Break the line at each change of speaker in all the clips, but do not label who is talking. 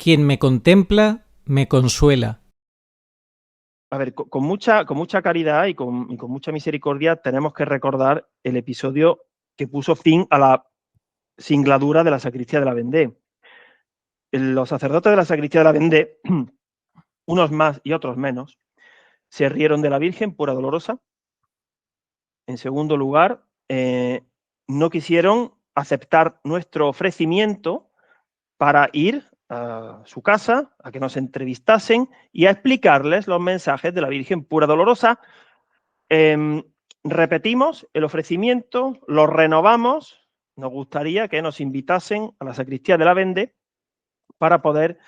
Quien me contempla, me consuela.
A ver, con mucha caridad y con mucha misericordia tenemos que recordar el episodio que puso fin a la singladura de la sacristía de la Vendée. Los sacerdotes de la sacristía de la Vendée, unos más y otros menos, se rieron de la Virgen pura dolorosa. En segundo lugar, no quisieron aceptar nuestro ofrecimiento para ir a su casa, a que nos entrevistasen y a explicarles los mensajes de la Virgen pura dolorosa. Repetimos el ofrecimiento, lo renovamos. Nos gustaría que nos invitasen a la sacristía de la Vendée para poder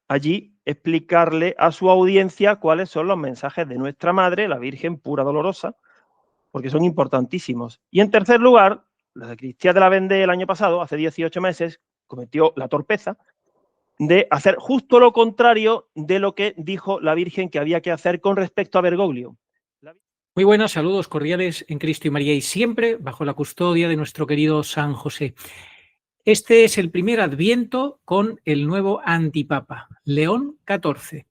allí explicarle a su audiencia cuáles son los mensajes de nuestra Madre, la Virgen pura dolorosa, porque son importantísimos. Y en tercer lugar, la sacristía de la Vendée el año pasado, hace 18 meses, cometió la torpeza de hacer justo lo contrario de lo que dijo la Virgen que había que hacer con respecto a Bergoglio.
Muy buenas, saludos cordiales en Cristo y María y siempre bajo la custodia de nuestro querido San José. Este es el primer Adviento con el nuevo antipapa, León XIV.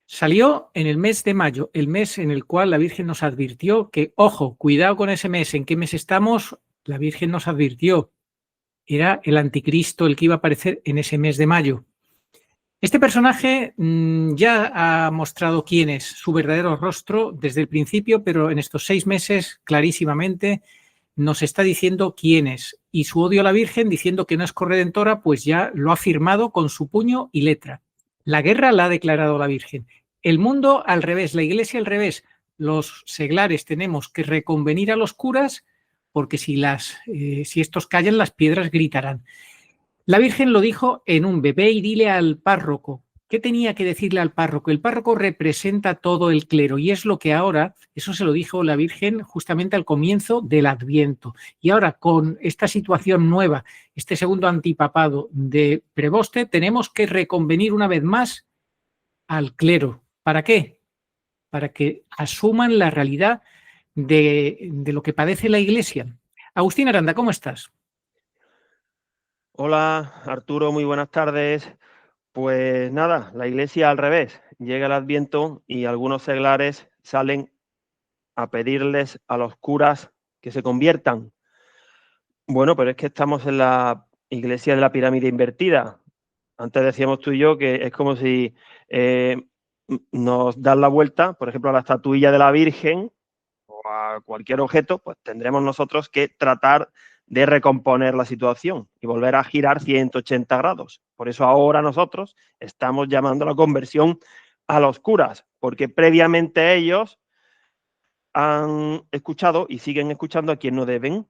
Salió en el mes de mayo, el mes en el cual la Virgen nos advirtió que, ojo, cuidado con ese mes, ¿en qué mes estamos? La Virgen nos advirtió, era el anticristo el que iba a aparecer en ese mes de mayo. Este personaje ya ha mostrado quién es, su verdadero rostro desde el principio, pero en estos 6 meses clarísimamente nos está diciendo quién es. Y su odio a la Virgen, diciendo que no es corredentora, pues ya lo ha firmado con su puño y letra. La guerra la ha declarado la Virgen. El mundo al revés, la Iglesia al revés. Los seglares tenemos que reconvenir a los curas porque si estos callan, las piedras gritarán. La Virgen lo dijo en un bebé y dile al párroco. ¿Qué tenía que decirle al párroco? El párroco representa todo el clero y es lo que ahora, eso se lo dijo la Virgen justamente al comienzo del Adviento. Y ahora con esta situación nueva, este segundo antipapado de Preboste, tenemos que reconvenir una vez más al clero. ¿Para qué? Para que asuman la realidad de lo que padece la Iglesia. Agustín Aranda, ¿cómo estás?
Hola, Arturo, muy buenas tardes. Pues nada, la Iglesia al revés. Llega el Adviento y algunos seglares salen a pedirles a los curas que se conviertan. Bueno, pero es que estamos en la Iglesia de la pirámide invertida. Antes decíamos tú y yo que es como si nos dan la vuelta, por ejemplo, a la estatuilla de la Virgen o a cualquier objeto, pues tendremos nosotros que tratar de recomponer la situación y volver a girar 180 grados. Por eso ahora nosotros estamos llamando a la conversión a los curas, porque previamente ellos han escuchado y siguen escuchando a quien no deben.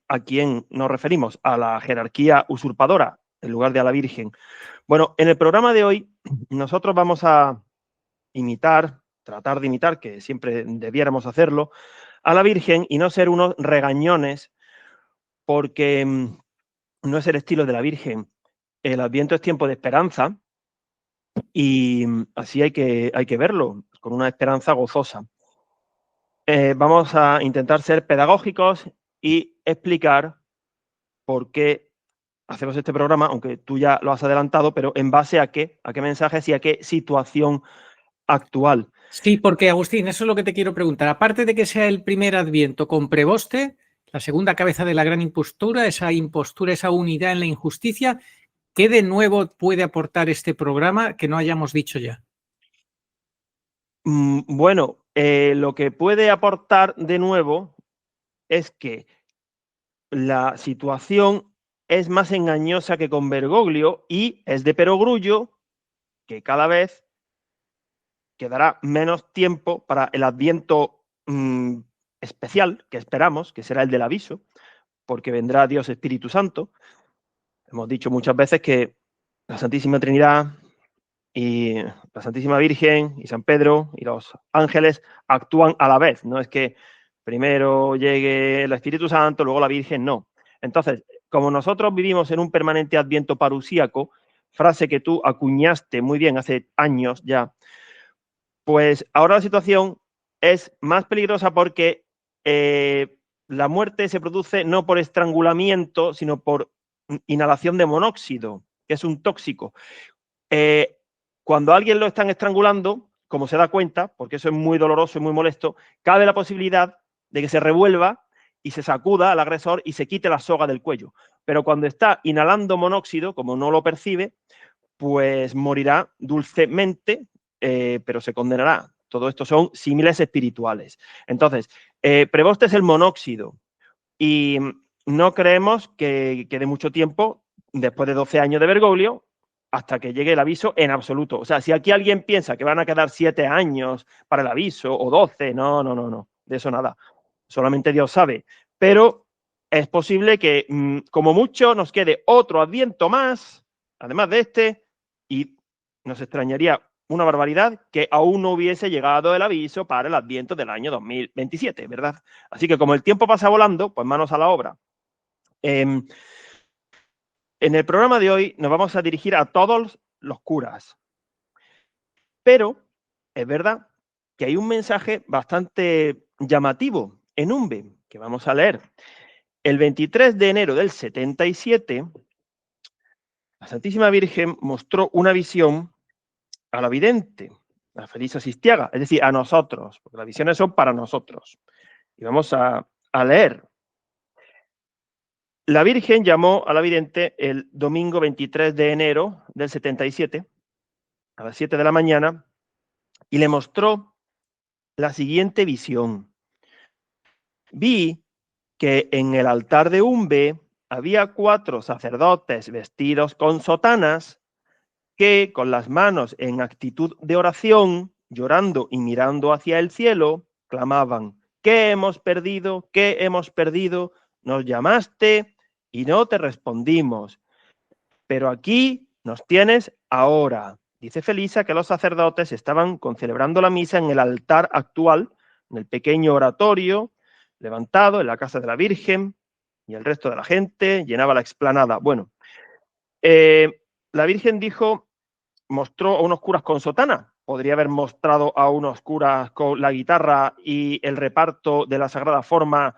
¿A quién nos referimos? A la jerarquía usurpadora, en lugar de a la Virgen. Bueno, en el programa de hoy nosotros vamos a tratar de imitar, que siempre debiéramos hacerlo, a la Virgen y no ser unos regañones, porque no es el estilo de la Virgen. El Adviento es tiempo de esperanza y así hay que verlo, con una esperanza gozosa. Vamos a intentar ser pedagógicos y explicar por qué hacemos este programa, aunque tú ya lo has adelantado, pero en base a qué mensajes y a qué situación actual.
Sí, porque Agustín, eso es lo que te quiero preguntar. Aparte de que sea el primer Adviento con Preboste, la segunda cabeza de la gran impostura, esa unidad en la injusticia, ¿qué de nuevo puede aportar este programa que no hayamos dicho ya?
Bueno, lo que puede aportar de nuevo es que la situación es más engañosa que con Bergoglio y es de perogrullo que cada vez quedará menos tiempo para el Adviento especial que esperamos, que será el del aviso, porque vendrá Dios Espíritu Santo. Hemos dicho muchas veces que la Santísima Trinidad y la Santísima Virgen y San Pedro y los ángeles actúan a la vez. No es que primero llegue el Espíritu Santo, luego la Virgen, no. Entonces, como nosotros vivimos en un permanente adviento parusíaco, frase que tú acuñaste muy bien hace años ya, pues ahora la situación es más peligrosa porque la muerte se produce no por estrangulamiento, sino por inhalación de monóxido. que es un tóxico. Cuando a alguien lo están estrangulando, como se da cuenta, porque eso es muy doloroso y muy molesto, cabe la posibilidad de que se revuelva y se sacuda al agresor y se quite la soga del cuello. Pero cuando está inhalando monóxido, como no lo percibe, pues morirá dulcemente, pero se condenará. Todo esto son símiles espirituales. Entonces, Preboste es el monóxido y no creemos que quede mucho tiempo, después de 12 años de Bergoglio, hasta que llegue el aviso en absoluto. O sea, si aquí alguien piensa que van a quedar 7 años para el aviso o 12, no, de eso nada. Solamente Dios sabe. Pero es posible que, como mucho, nos quede otro Adviento más, además de este, y nos extrañaría una barbaridad que aún no hubiese llegado el aviso para el Adviento del año 2027, ¿verdad? Así que como el tiempo pasa volando, pues manos a la obra. En el programa de hoy nos vamos a dirigir a todos los curas. Pero es verdad que hay un mensaje bastante llamativo en Umbe, que vamos a leer. El 23 de enero del 77, la Santísima Virgen mostró una visión a la vidente, a Felisa Sistiaga, es decir, a nosotros, porque las visiones son para nosotros. Y vamos a leer. La Virgen llamó a la vidente el domingo 23 de enero del 77, a las 7 de la mañana, y le mostró la siguiente visión. Vi que en el altar de Umbe había 4 sacerdotes vestidos con sotanas que, con las manos en actitud de oración, llorando y mirando hacia el cielo, clamaban: ¿qué hemos perdido? ¿Qué hemos perdido? Nos llamaste y no te respondimos, pero aquí nos tienes ahora. Dice Felisa que los sacerdotes estaban concelebrando la misa en el altar actual, en el pequeño oratorio levantado en la casa de la Virgen, y el resto de la gente llenaba la explanada. Bueno, la Virgen mostró a unos curas con sotana. Podría haber mostrado a unos curas con la guitarra y el reparto de la Sagrada Forma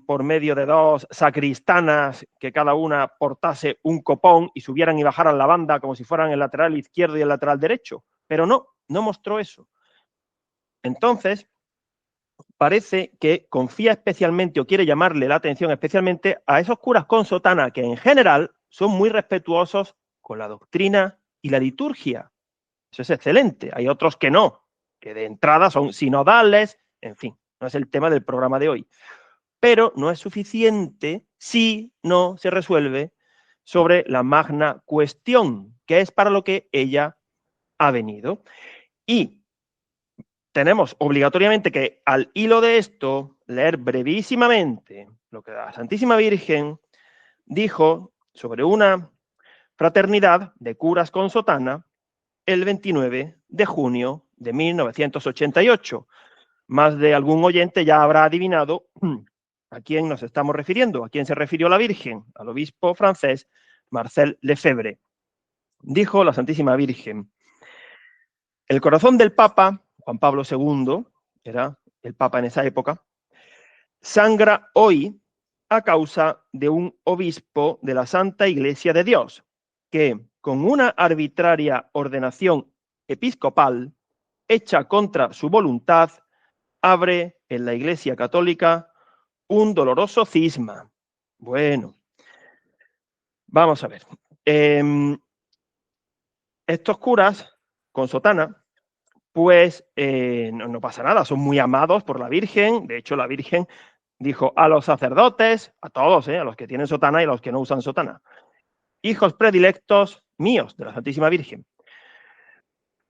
por medio de 2 sacristanas que cada una portase un copón y subieran y bajaran la banda como si fueran el lateral izquierdo y el lateral derecho. Pero no mostró eso. Entonces, parece que confía especialmente o quiere llamarle la atención especialmente a esos curas con sotana que en general son muy respetuosos con la doctrina y la liturgia. Eso es excelente. Hay otros que no, que de entrada son sinodales, en fin, no es el tema del programa de hoy. Pero no es suficiente si no se resuelve sobre la magna cuestión, que es para lo que ella ha venido. Y tenemos obligatoriamente que, al hilo de esto, leer brevísimamente lo que la Santísima Virgen dijo sobre una fraternidad de curas con sotana el 29 de junio de 1988. Más de algún oyente ya habrá adivinado a quién nos estamos refiriendo, a quién se refirió la Virgen, al obispo francés Marcel Lefebvre. Dijo la Santísima Virgen: el corazón del Papa, Juan Pablo II, era el Papa en esa época, sangra hoy a causa de un obispo de la Santa Iglesia de Dios, que, con una arbitraria ordenación episcopal hecha contra su voluntad, abre en la Iglesia Católica un doloroso cisma. Bueno, vamos a ver. Estos curas con sotana, pues no pasa nada, son muy amados por la Virgen. De hecho, la Virgen dijo a los sacerdotes, a todos, a los que tienen sotana y a los que no usan sotana: hijos predilectos míos de la Santísima Virgen.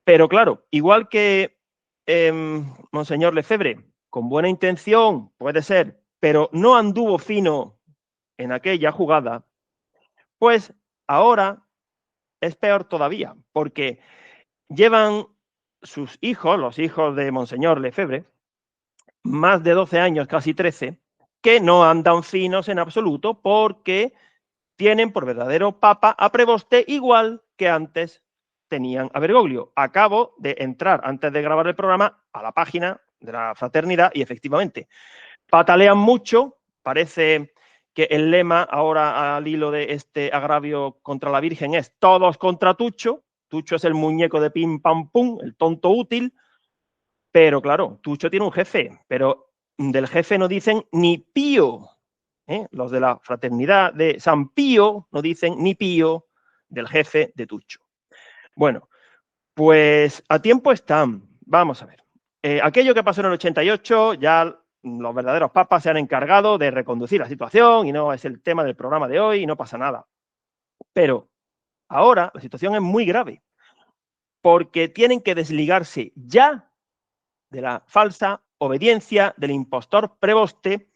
Pero claro, igual que Monseñor Lefebvre, con buena intención, puede ser, pero no anduvo fino en aquella jugada, pues ahora es peor todavía, porque llevan sus hijos, los hijos de Monseñor Lefebvre, más de 12 años, casi 13, que no andan finos en absoluto, porque tienen por verdadero papa a Preboste, igual que antes tenían a Bergoglio. Acabo de entrar, antes de grabar el programa, a la página de la fraternidad y efectivamente patalean mucho. Parece que el lema ahora al hilo de este agravio contra la Virgen es todos contra Tucho. Tucho es el muñeco de pim pam pum, el tonto útil, pero claro, Tucho tiene un jefe, pero del jefe no dicen ni pío. Los de la fraternidad de San Pío no dicen ni pío del jefe de Tucho. Bueno, pues a tiempo están. Vamos a ver. Aquello que pasó en el 88, ya los verdaderos papas se han encargado de reconducir la situación y no es el tema del programa de hoy y no pasa nada. Pero ahora la situación es muy grave porque tienen que desligarse ya de la falsa obediencia del impostor preboste,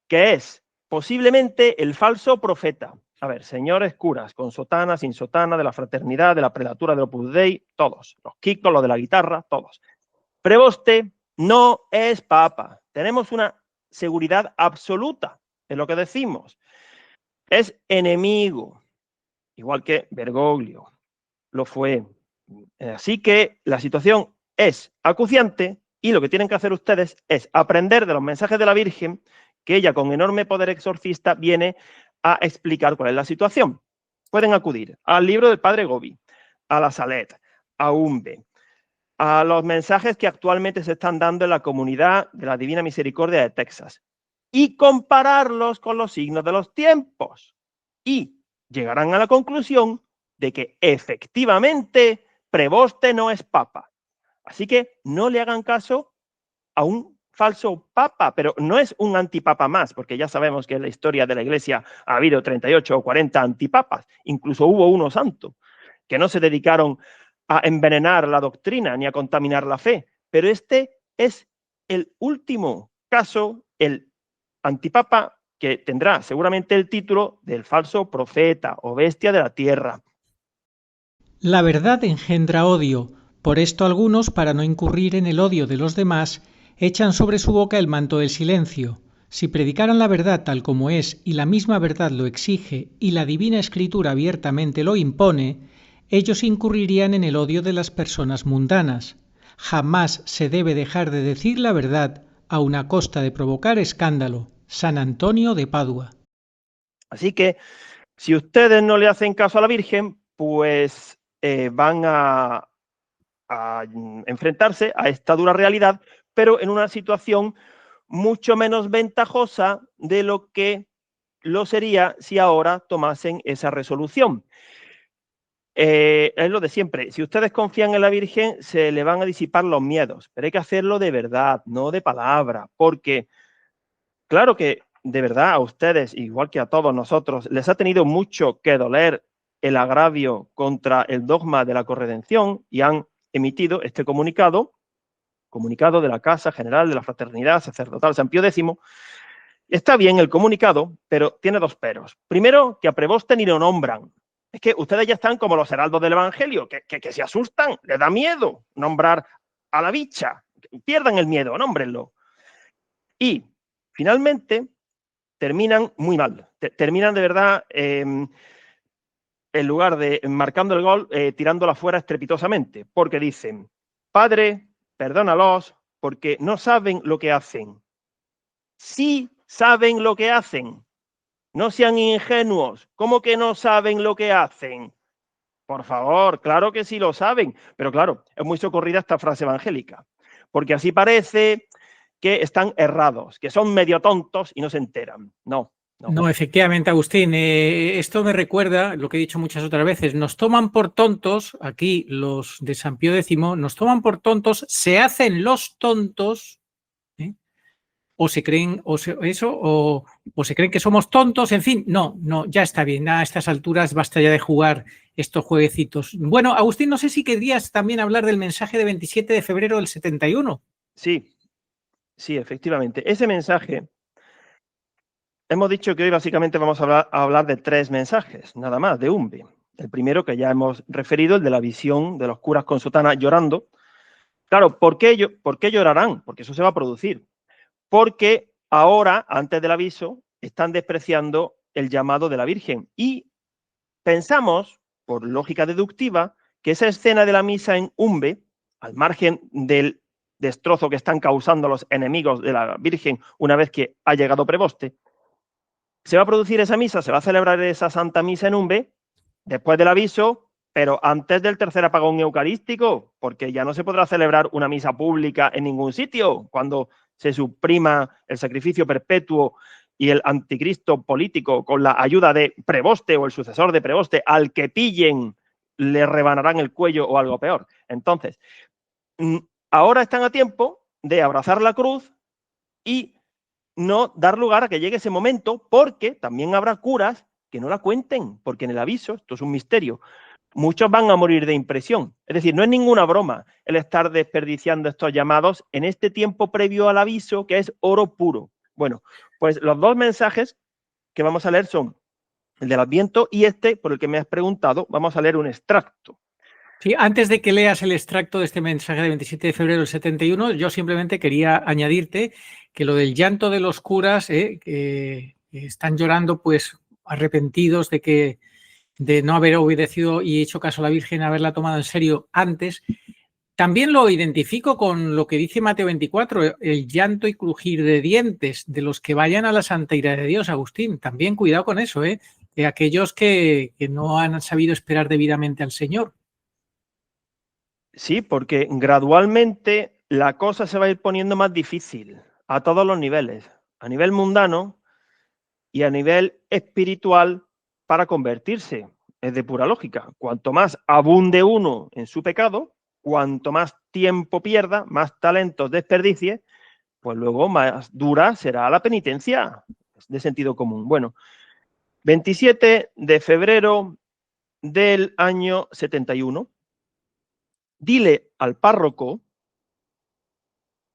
que es posiblemente el falso profeta. A ver, señores curas, con sotana, sin sotana, de la fraternidad, de la prelatura del Opus Dei, todos, los kikos, los de la guitarra, todos. Preboste no es papa. Tenemos una seguridad absoluta en lo que decimos. Es enemigo, igual que Bergoglio lo fue. Así que la situación es acuciante y lo que tienen que hacer ustedes es aprender de los mensajes de la Virgen, que ella con enorme poder exorcista viene a explicar cuál es la situación. Pueden acudir al libro del Padre Gobi, a la Salet, a Umbe, a los mensajes que actualmente se están dando en la comunidad de la Divina Misericordia de Texas y compararlos con los signos de los tiempos. Y llegarán a la conclusión de que efectivamente Preboste no es papa. Así que no le hagan caso a un falso papa, pero no es un antipapa más, porque ya sabemos que en la historia de la Iglesia ha habido 38 o 40 antipapas, incluso hubo uno santo, que no se dedicaron a envenenar la doctrina ni a contaminar la fe, pero este es el último caso, el antipapa que tendrá seguramente el título del falso profeta o bestia de la tierra.
La verdad engendra odio, por esto algunos, para no incurrir en el odio de los demás, echan sobre su boca el manto del silencio. Si predicaran la verdad tal como es y la misma verdad lo exige y la Divina Escritura abiertamente lo impone, ellos incurrirían en el odio de las personas mundanas. Jamás se debe dejar de decir la verdad aun a costa de provocar escándalo. San Antonio de Padua.
Así que si ustedes no le hacen caso a la Virgen, pues van a enfrentarse a esta dura realidad, pero en una situación mucho menos ventajosa de lo que lo sería si ahora tomasen esa resolución. Es lo de siempre. Si ustedes confían en la Virgen, se le van a disipar los miedos, pero hay que hacerlo de verdad, no de palabra, porque claro que de verdad a ustedes, igual que a todos nosotros, les ha tenido mucho que doler el agravio contra el dogma de la corredención y han emitido este comunicado de la Casa General de la Fraternidad Sacerdotal San Pío X. Está bien el comunicado, pero tiene dos peros. Primero, que a Preboste ni lo nombran. Es que ustedes ya están como los heraldos del Evangelio, que se asustan, les da miedo nombrar a la bicha. Pierdan el miedo, nómbrenlo. Y, finalmente, terminan muy mal. Terminan de verdad, en lugar de marcando el gol, tirándola fuera estrepitosamente, porque dicen, Padre, perdónalos, porque no saben lo que hacen. Sí saben lo que hacen. No sean ingenuos. ¿Cómo que no saben lo que hacen? Por favor, claro que sí lo saben. Pero claro, es muy socorrida esta frase evangélica, porque así parece que están errados, que son medio tontos y no se enteran. No.
No, efectivamente, Agustín, esto me recuerda lo que he dicho muchas otras veces. Nos toman por tontos, aquí los de San Pío X, nos toman por tontos, se hacen los tontos, o se creen, o se creen que somos tontos, en fin, no, ya está bien, a estas alturas basta ya de jugar estos jueguecitos. Bueno, Agustín, no sé si querías también hablar del mensaje de 27 de febrero del 71.
Sí, efectivamente. Ese mensaje, hemos dicho que hoy básicamente vamos a hablar de tres mensajes, nada más, de Umbe. El primero que ya hemos referido, el de la visión de los curas con sotana llorando. Claro, ¿por qué llorarán? Porque eso se va a producir. Porque ahora, antes del aviso, están despreciando el llamado de la Virgen. Y pensamos, por lógica deductiva, que esa escena de la misa en Umbe, al margen del destrozo que están causando los enemigos de la Virgen una vez que ha llegado Preboste, se va a producir esa misa, se va a celebrar esa Santa Misa en Umbe, después del aviso, pero antes del tercer apagón eucarístico, porque ya no se podrá celebrar una misa pública en ningún sitio cuando se suprima el sacrificio perpetuo y el anticristo político con la ayuda de Preboste o el sucesor de Preboste, al que pillen le rebanarán el cuello o algo peor. Entonces, ahora están a tiempo de abrazar la cruz y no dar lugar a que llegue ese momento, porque también habrá curas que no la cuenten, porque en el aviso, esto es un misterio, muchos van a morir de impresión. Es decir, no es ninguna broma el estar desperdiciando estos llamados en este tiempo previo al aviso, que es oro puro. Bueno, pues los dos mensajes que vamos a leer son el del Adviento y este, por el que me has preguntado, vamos a leer un extracto.
Sí, antes de que leas el extracto de este mensaje de 27 de febrero del 71, yo simplemente quería añadirte que lo del llanto de los curas, que están llorando pues arrepentidos de no haber obedecido y hecho caso a la Virgen, haberla tomado en serio antes, también lo identifico con lo que dice Mateo 24, el llanto y crujir de dientes de los que vayan a la santa ira de Dios, Agustín. También cuidado con eso, de aquellos que no han sabido esperar debidamente al Señor.
Sí, porque gradualmente la cosa se va a ir poniendo más difícil a todos los niveles, a nivel mundano y a nivel espiritual para convertirse. Es de pura lógica. Cuanto más abunde uno en su pecado, cuanto más tiempo pierda, más talentos desperdicie, pues luego más dura será la penitencia. Es de sentido común. Bueno, 27 de febrero del año 71. Dile al párroco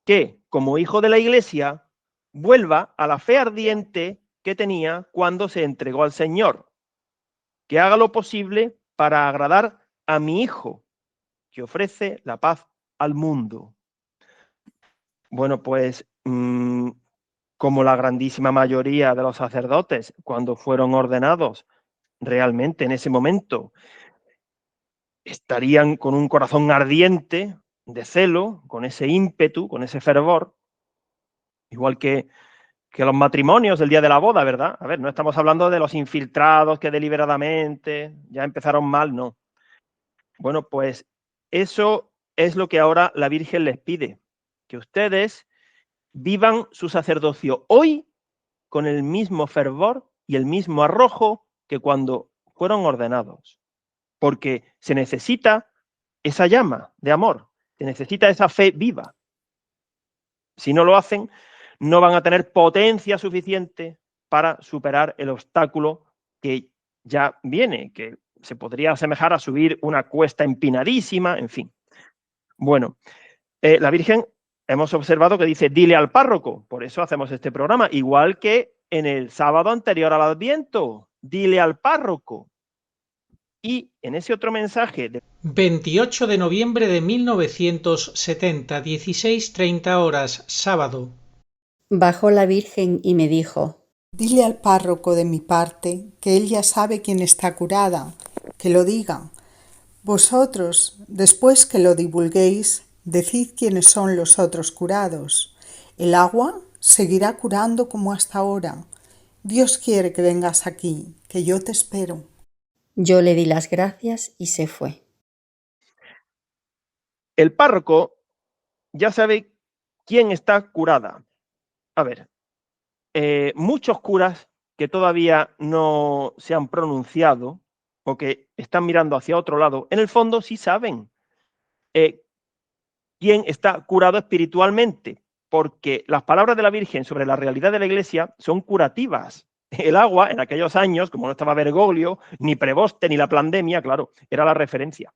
que, como hijo de la Iglesia, vuelva a la fe ardiente que tenía cuando se entregó al Señor, que haga lo posible para agradar a mi Hijo, que ofrece la paz al mundo. Bueno, pues como la grandísima mayoría de los sacerdotes, cuando fueron ordenados, realmente en ese momento estarían con un corazón ardiente de celo, con ese ímpetu, con ese fervor, igual que los matrimonios del día de la boda, ¿verdad? A ver, no estamos hablando de los infiltrados que deliberadamente ya empezaron mal, no. Bueno, pues eso es lo que ahora la Virgen les pide, que ustedes vivan su sacerdocio hoy con el mismo fervor y el mismo arrojo que cuando fueron ordenados, porque se necesita esa llama de amor, se necesita esa fe viva. Si no lo hacen, no van a tener potencia suficiente para superar el obstáculo que ya viene, que se podría asemejar a subir una cuesta empinadísima, en fin. Bueno, la Virgen hemos observado que dice, dile al párroco, por eso hacemos este programa, igual que en el sábado anterior al Adviento, dile al párroco. Y en ese otro mensaje de
28 de noviembre de 1970, 16:30 horas, sábado.
Bajó la Virgen y me dijo:
dile al párroco de mi parte que él ya sabe quién está curada, que lo diga. Vosotros, después que lo divulguéis, decid quiénes son los otros curados. El agua seguirá curando como hasta ahora. Dios quiere que vengas aquí, que yo te espero.
Yo le di las gracias y se fue.
el párroco ya sabe quién está curada. A ver, muchos curas que todavía no se han pronunciado o que están mirando hacia otro lado, en el fondo sí saben quién está curado espiritualmente, porque las palabras de la Virgen sobre la realidad de la Iglesia son curativas. El agua, en aquellos años, como no estaba Bergoglio, ni Preboste, ni la pandemia, claro, era la referencia.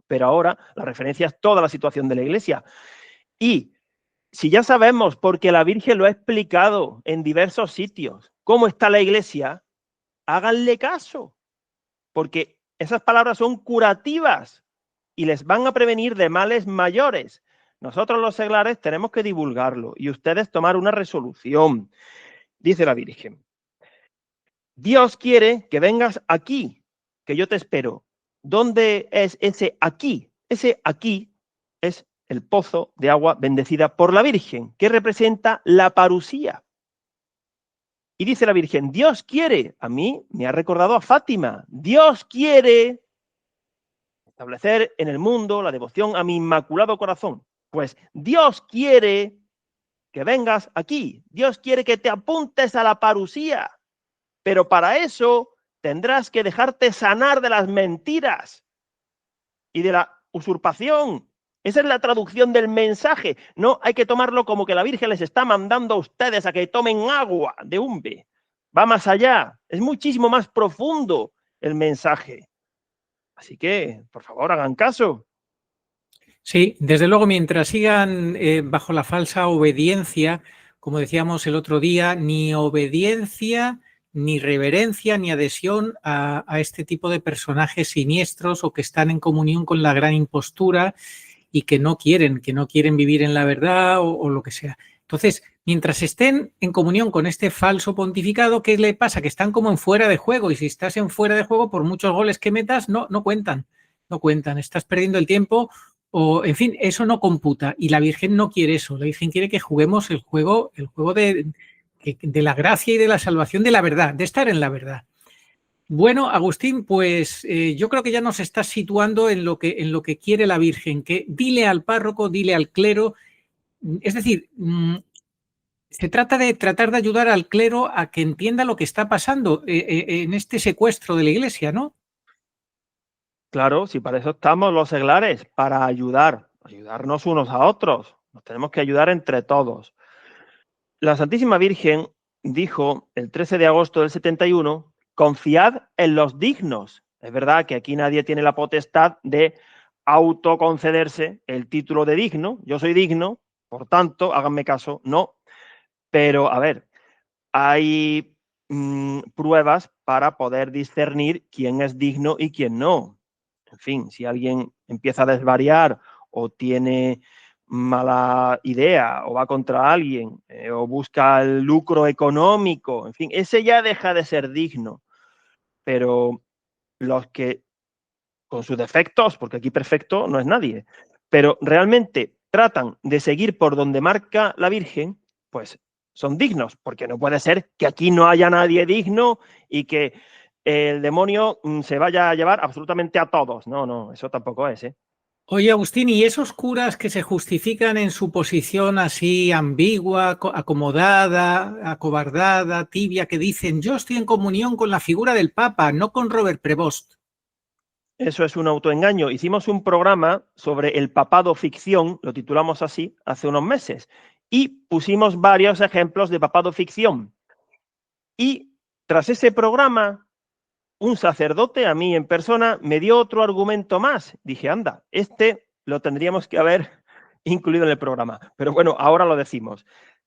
Pero ahora la referencia es toda la situación de la Iglesia. Y si ya sabemos, porque la Virgen lo ha explicado en diversos sitios, cómo está la Iglesia, háganle caso, porque esas palabras son curativas y les van a prevenir de males mayores. Nosotros los seglares tenemos que divulgarlo y ustedes tomar una resolución. Dice la Virgen, Dios quiere que vengas aquí, que yo te espero. ¿Dónde es ese aquí? Ese aquí es el pozo de agua bendecida por la Virgen, que representa la parusía. Y dice la Virgen, Dios quiere, a mí me ha recordado a Fátima, Dios quiere establecer en el mundo la devoción a mi inmaculado corazón. Pues Dios quiere que vengas aquí, Dios quiere que te apuntes a la parusía, pero para eso tendrás que dejarte sanar de las mentiras y de la usurpación. Esa es la traducción del mensaje. No hay que tomarlo como que la Virgen les está mandando a ustedes a que tomen agua de umbe. Va más allá, es muchísimo más profundo el mensaje. Así que, por favor, hagan caso.
Sí, desde luego, mientras sigan bajo la falsa obediencia, como decíamos el otro día, ni obediencia, ni reverencia, ni adhesión a este tipo de personajes siniestros o que están en comunión con la gran impostura y que no quieren vivir en la verdad o lo que sea. Entonces, mientras estén en comunión con este falso pontificado, ¿qué le pasa? Que están como en fuera de juego, y si estás en fuera de juego, por muchos goles que metas, no cuentan, estás perdiendo el tiempo o, en fin, eso no computa, y la Virgen no quiere eso. La Virgen quiere que juguemos el juego de la gracia y de la salvación, de la verdad, de estar en la verdad. Bueno, Agustín, pues yo creo que ya nos estás situando en lo que quiere la Virgen, que dile al párroco, dile al clero, es decir, se trata de tratar de ayudar al clero a que entienda lo que está pasando en este secuestro de la Iglesia, ¿no?
Claro, si para eso estamos los seglares, para ayudarnos unos a otros. Nos tenemos que ayudar entre todos. La Santísima Virgen dijo el 13 de agosto del 71, confiad en los dignos. Es verdad que aquí nadie tiene la potestad de autoconcederse el título de digno. Yo soy digno, por tanto, háganme caso, no. Pero, a ver, hay pruebas para poder discernir quién es digno y quién no. En fin, si alguien empieza a desvariar o tiene mala idea o va contra alguien o busca el lucro económico, en fin, ese ya deja de ser digno. Pero los que, con sus defectos, porque aquí perfecto no es nadie, pero realmente tratan de seguir por donde marca la Virgen, pues son dignos, porque no puede ser que aquí no haya nadie digno y que el demonio se vaya a llevar absolutamente a todos. No, eso tampoco es, ¿eh?
Oye, Agustín, ¿y esos curas que se justifican en su posición así ambigua, acomodada, acobardada, tibia, que dicen yo estoy en comunión con la figura del Papa, no con Robert Prevost?
Eso es un autoengaño. Hicimos un programa sobre el papado ficción, lo titulamos así, hace unos meses, y pusimos varios ejemplos de papado ficción. Y tras ese programa, un sacerdote, a mí en persona, me dio otro argumento más. Dije, anda, este lo tendríamos que haber incluido en el programa. Pero bueno, ahora lo decimos.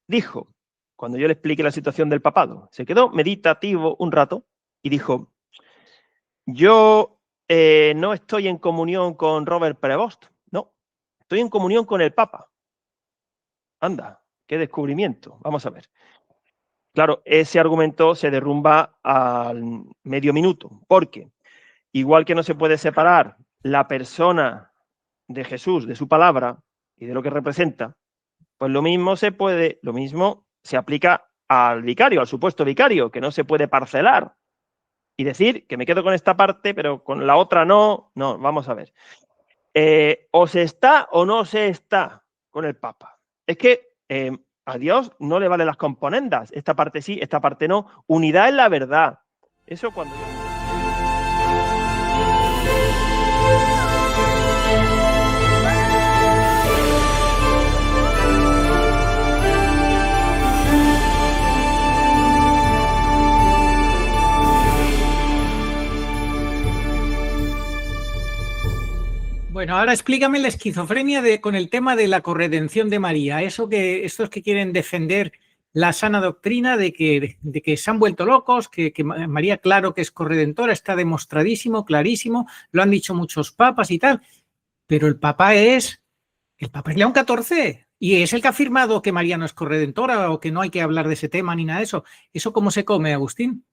Dijo, cuando yo le expliqué la situación del papado, se quedó meditativo un rato y dijo, yo no estoy en comunión con Robert Prevost, no, estoy en comunión con el Papa. Anda, qué descubrimiento. Vamos a ver. Claro, ese argumento se derrumba al medio minuto, porque igual que no se puede separar la persona de Jesús, de su palabra y de lo que representa, pues lo mismo se aplica al vicario, al supuesto vicario, que no se puede parcelar y decir que me quedo con esta parte, pero con la otra no. No, vamos a ver. O se está o no se está con el Papa. Es que a Dios no le valen las componendas. Esta parte sí, esta parte no. Unidad en la verdad. Eso cuando yo...
Bueno, ahora explícame la esquizofrenia con el tema de la corredención de María. Estos que quieren defender la sana doctrina de que se han vuelto locos, que María, claro que es corredentora, está demostradísimo, clarísimo, lo han dicho muchos papas y tal, pero el Papa es León XIV y es el que ha afirmado que María no es corredentora o que no hay que hablar de ese tema ni nada de eso. ¿Eso cómo se come, Agustín?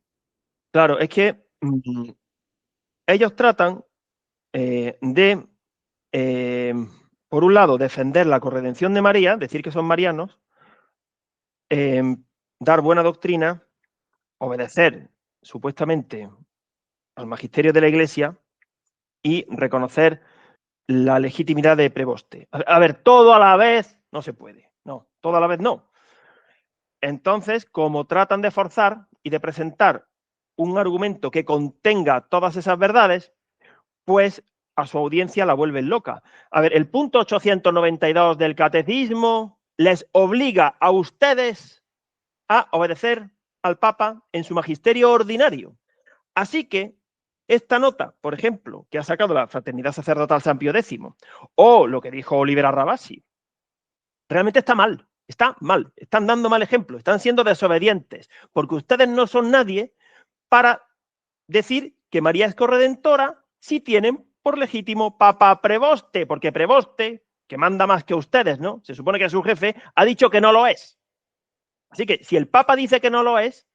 Claro, es que ellos tratan por un lado, defender la corredención de María, decir que son marianos, dar buena doctrina obedecer supuestamente al magisterio de la Iglesia y reconocer la legitimidad de preboste. A ver, todo a la vez no se puede. No, todo a la vez no. Entonces, como tratan de forzar y de presentar un argumento que contenga todas esas verdades, pues a su audiencia la vuelven loca. A ver, el punto 892 del Catecismo les obliga a ustedes a obedecer al Papa en su magisterio ordinario. Así que esta nota, por ejemplo, que ha sacado la Fraternidad Sacerdotal San Pío X, o lo que dijo Oliver Rabasi, realmente está mal, están dando mal ejemplo, están siendo desobedientes, porque ustedes no son nadie para decir que María es corredentora si tienen por legítimo Papa Preboste, porque Preboste, que manda más que ustedes, ¿no? Se supone que es su jefe, ha dicho que no lo es. Así que si el Papa dice que no lo es,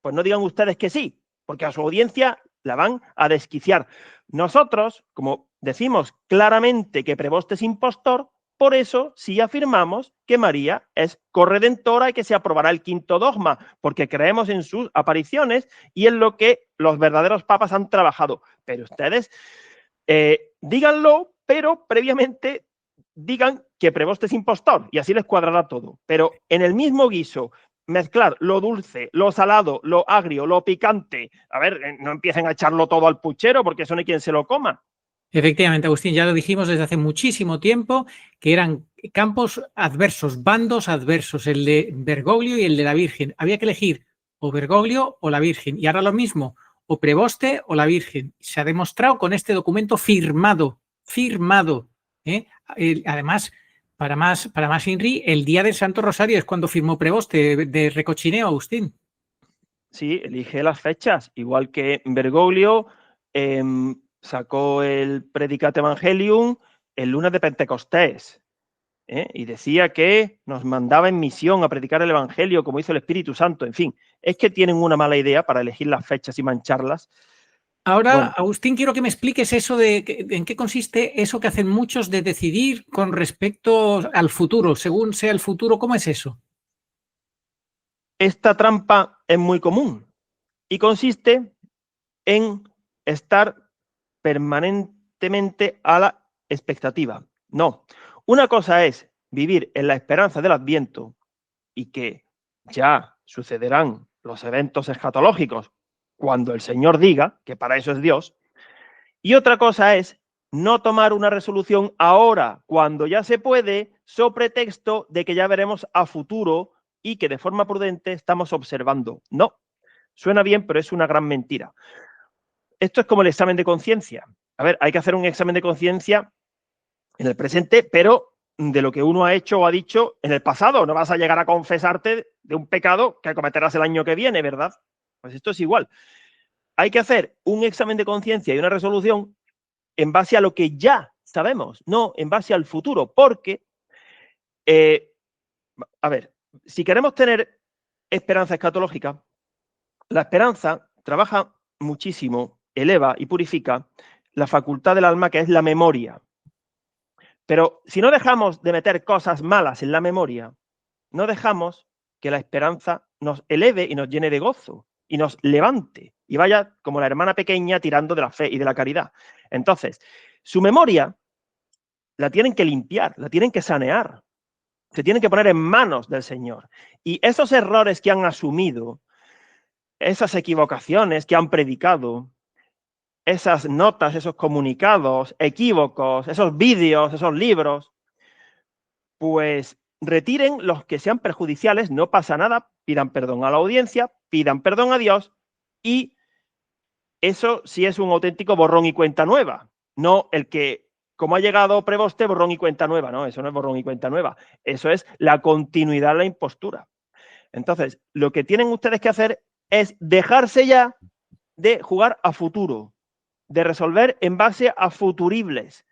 pues no digan ustedes que sí, porque a su audiencia la van a desquiciar. Nosotros, como decimos claramente que Preboste es impostor, por eso sí afirmamos que María es corredentora y que se aprobará el quinto dogma, porque creemos en sus apariciones y en lo que los verdaderos papas han trabajado. Pero ustedes díganlo, pero previamente digan que Preboste es impostor y así les cuadrará todo. Pero en el mismo guiso, mezclar lo dulce, lo salado, lo agrio, lo picante. A ver, no empiecen a echarlo todo al puchero porque eso no hay quien se lo coma.
Efectivamente, Agustín, ya lo dijimos desde hace muchísimo tiempo que eran campos adversos, bandos adversos, el de Bergoglio y el de la Virgen. Había que elegir o Bergoglio o la Virgen. Y ahora lo mismo, o Preboste o la Virgen. Se ha demostrado con este documento firmado. Además, para más Inri, el día del Santo Rosario es cuando firmó Preboste de recochineo, Agustín.
Sí, elige las fechas, igual que Bergoglio sacó el Predicate Evangelium el lunes de Pentecostés, y decía que nos mandaba en misión a predicar el Evangelio como hizo el Espíritu Santo. En fin, es que tienen una mala idea para elegir las fechas y mancharlas.
Ahora,
Bueno,
Agustín, quiero que me expliques eso en qué consiste eso que hacen muchos de decidir con respecto al futuro, según sea el futuro. ¿Cómo es eso?
esta trampa es muy común y consiste en estar permanentemente a la expectativa. No, una cosa es vivir en la esperanza del Adviento y que ya sucederán los eventos escatológicos cuando el Señor diga, que para eso es Dios, y otra cosa es no tomar una resolución ahora, cuando ya se puede, so pretexto de que ya veremos a futuro y que de forma prudente estamos observando. No, suena bien, pero es una gran mentira. Esto es como el examen de conciencia. A ver, hay que hacer un examen de conciencia en el presente, pero de lo que uno ha hecho o ha dicho en el pasado. No vas a llegar a confesarte de un pecado que cometerás el año que viene, ¿verdad? Pues esto es igual. Hay que hacer un examen de conciencia y una resolución en base a lo que ya sabemos, no en base al futuro, porque, a ver, si queremos tener esperanza escatológica, la esperanza trabaja muchísimo, eleva y purifica la facultad del alma que es la memoria. Pero si no dejamos de meter cosas malas en la memoria, no dejamos que la esperanza nos eleve y nos llene de gozo y nos levante y vaya como la hermana pequeña tirando de la fe y de la caridad. Entonces, su memoria la tienen que limpiar, la tienen que sanear, se tienen que poner en manos del Señor. Y esos errores que han asumido, esas equivocaciones que han predicado, esas notas, esos comunicados, equívocos, esos vídeos, esos libros, pues retiren los que sean perjudiciales, no pasa nada, pidan perdón a la audiencia, pidan perdón a Dios y eso sí es un auténtico borrón y cuenta nueva, no el que, como ha llegado Preboste, borrón y cuenta nueva, no, eso no es borrón y cuenta nueva, eso es la continuidad de la impostura. Entonces, lo que tienen ustedes que hacer es dejarse ya de jugar a futuro, de resolver en base a futuribles.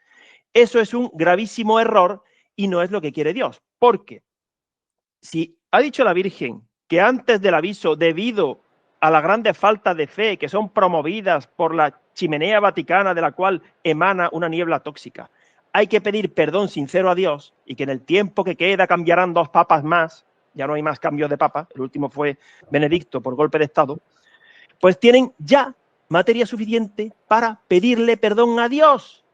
Eso es un gravísimo error y no es lo que quiere Dios. Porque si ha dicho la Virgen que antes del aviso, debido a la grande falta de fe que son promovidas por la chimenea vaticana de la cual emana una niebla tóxica, hay que pedir perdón sincero a Dios y que en el tiempo que queda cambiarán 2 papas más, ya no hay más cambios de papa, el último fue Benedicto por golpe de estado, pues tienen ya materia suficiente para pedirle perdón a Dios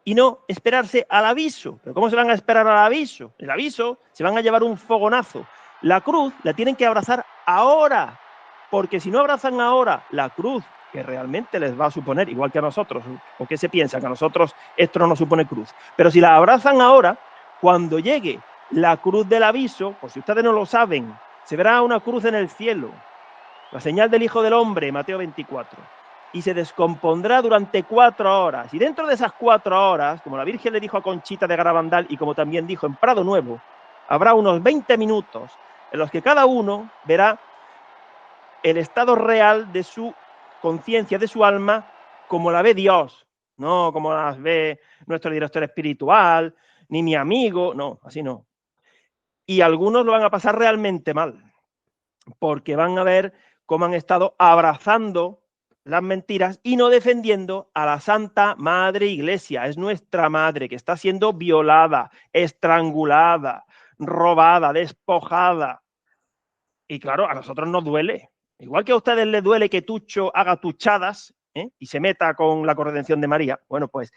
y no esperarse al aviso. ¿Pero cómo se van a esperar al aviso? El aviso se van a llevar un fogonazo. La cruz la tienen que abrazar ahora, porque si no abrazan ahora la cruz que realmente les va a suponer, igual que a nosotros, o que se piensa que a nosotros esto no nos supone cruz, pero si la abrazan ahora, cuando llegue la cruz del aviso, por si ustedes no lo saben, se verá una cruz en el cielo, la señal del Hijo del Hombre, Mateo 24, y se descompondrá durante 4 horas. Y dentro de esas 4 horas, como la Virgen le dijo a Conchita de Garabandal y como también dijo en Prado Nuevo, habrá unos 20 minutos en los que cada uno verá el estado real de su conciencia, de su alma, como la ve Dios, no como las ve nuestro director espiritual, ni mi amigo, no, así no. Y algunos lo van a pasar realmente mal, porque van a ver cómo han estado abrazando las mentiras y no defendiendo a la Santa Madre Iglesia. Es nuestra madre que está siendo violada, estrangulada, robada, despojada. Y claro, a nosotros nos duele. Igual que a ustedes les duele que Tucho haga tuchadas y se meta con la corredención de María. Bueno, pues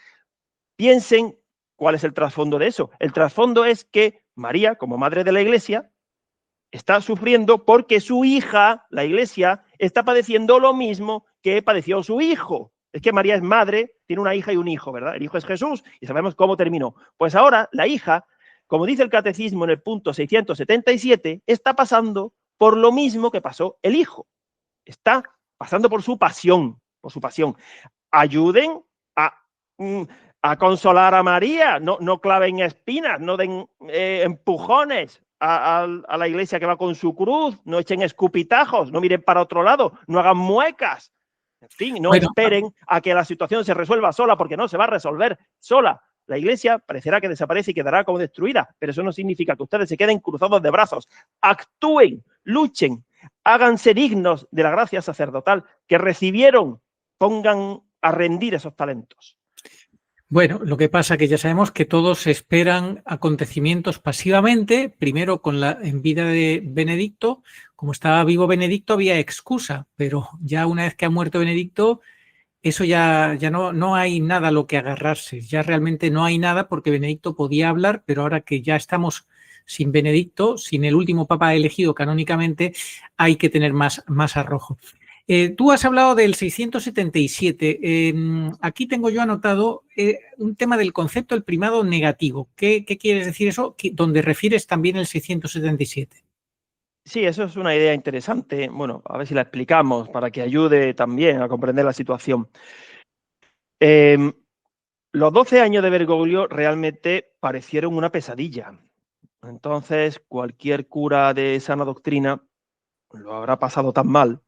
piensen cuál es el trasfondo de eso. El trasfondo es que María, como madre de la Iglesia, está sufriendo porque su hija, la Iglesia, está padeciendo lo mismo que padeció su hijo. Es que María es madre, tiene una hija y un hijo, ¿verdad? El hijo es Jesús y sabemos cómo terminó. Pues ahora la hija, como dice el catecismo en el punto 677, está pasando por lo mismo que pasó el hijo. Está pasando por su pasión, Ayuden a consolar a María, no claven espinas, no den empujones a la Iglesia que va con su cruz, no echen escupitajos, no miren para otro lado, no hagan muecas. En fin, no esperen a que la situación se resuelva sola, porque no se va a resolver sola. La Iglesia parecerá que desaparece y quedará como destruida, pero eso no significa que ustedes se queden cruzados de brazos. Actúen, luchen, háganse dignos de la gracia sacerdotal que recibieron, pongan a rendir esos talentos.
Bueno, lo que pasa es que ya sabemos que todos esperan acontecimientos pasivamente, primero en vida de Benedicto, como estaba vivo Benedicto había excusa, pero ya una vez que ha muerto Benedicto, eso ya no hay nada a lo que agarrarse, ya realmente no hay nada porque Benedicto podía hablar, pero ahora que ya estamos sin Benedicto, sin el último papa elegido canónicamente, hay que tener más arrojo. Tú has hablado del 677. Aquí tengo yo anotado un tema del concepto del primado negativo. ¿Qué quieres decir eso? Donde refieres también el 677.
Sí, eso es una idea interesante. Bueno, a ver si la explicamos para que ayude también a comprender la situación. Los 12 años de Bergoglio realmente parecieron una pesadilla. Entonces, cualquier cura de sana doctrina lo habrá pasado tan mal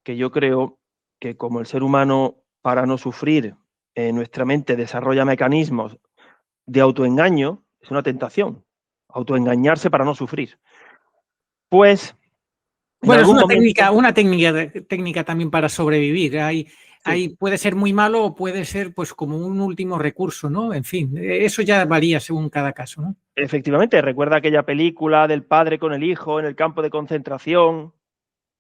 que yo creo que como el ser humano, para no sufrir, nuestra mente desarrolla mecanismos de autoengaño, es una tentación, autoengañarse para no sufrir. Pues,
bueno, es una técnica también para sobrevivir. Ahí puede ser muy malo o puede ser pues como un último recurso, ¿no? En fin, eso ya varía según cada caso, ¿no?
Efectivamente, recuerda aquella película del padre con el hijo en el campo de concentración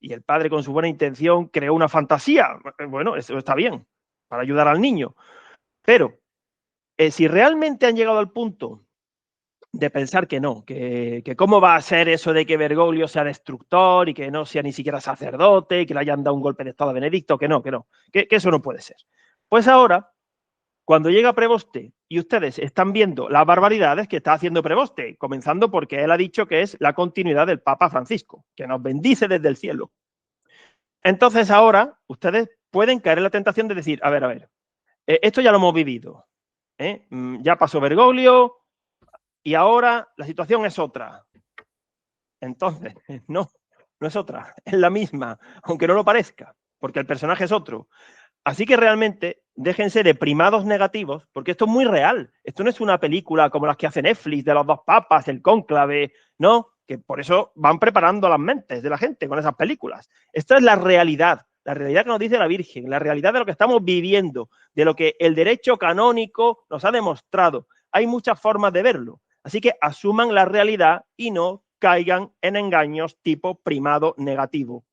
y el padre con su buena intención creó una fantasía. Bueno, eso está bien, para ayudar al niño. Pero si realmente han llegado al punto de pensar que no, que cómo va a ser eso de que Bergoglio sea destructor y que no sea ni siquiera sacerdote y que le hayan dado un golpe de estado a Benedicto, que eso no puede ser. Pues ahora, cuando llega Preboste y ustedes están viendo las barbaridades que está haciendo Preboste, comenzando porque él ha dicho que es la continuidad del Papa Francisco, que nos bendice desde el cielo. Entonces ahora ustedes pueden caer en la tentación de decir, a ver, esto ya lo hemos vivido, ya pasó Bergoglio y ahora la situación es otra. Entonces, no es otra, es la misma, aunque no lo parezca, porque el personaje es otro. Así que realmente déjense de primados negativos, porque esto es muy real. Esto no es una película como las que hace Netflix de los 2 papas, el cónclave, no, que por eso van preparando las mentes de la gente con esas películas. Esta es la realidad que nos dice la Virgen, la realidad de lo que estamos viviendo, de lo que el derecho canónico nos ha demostrado. Hay muchas formas de verlo, así que asuman la realidad y no caigan en engaños tipo primado negativo.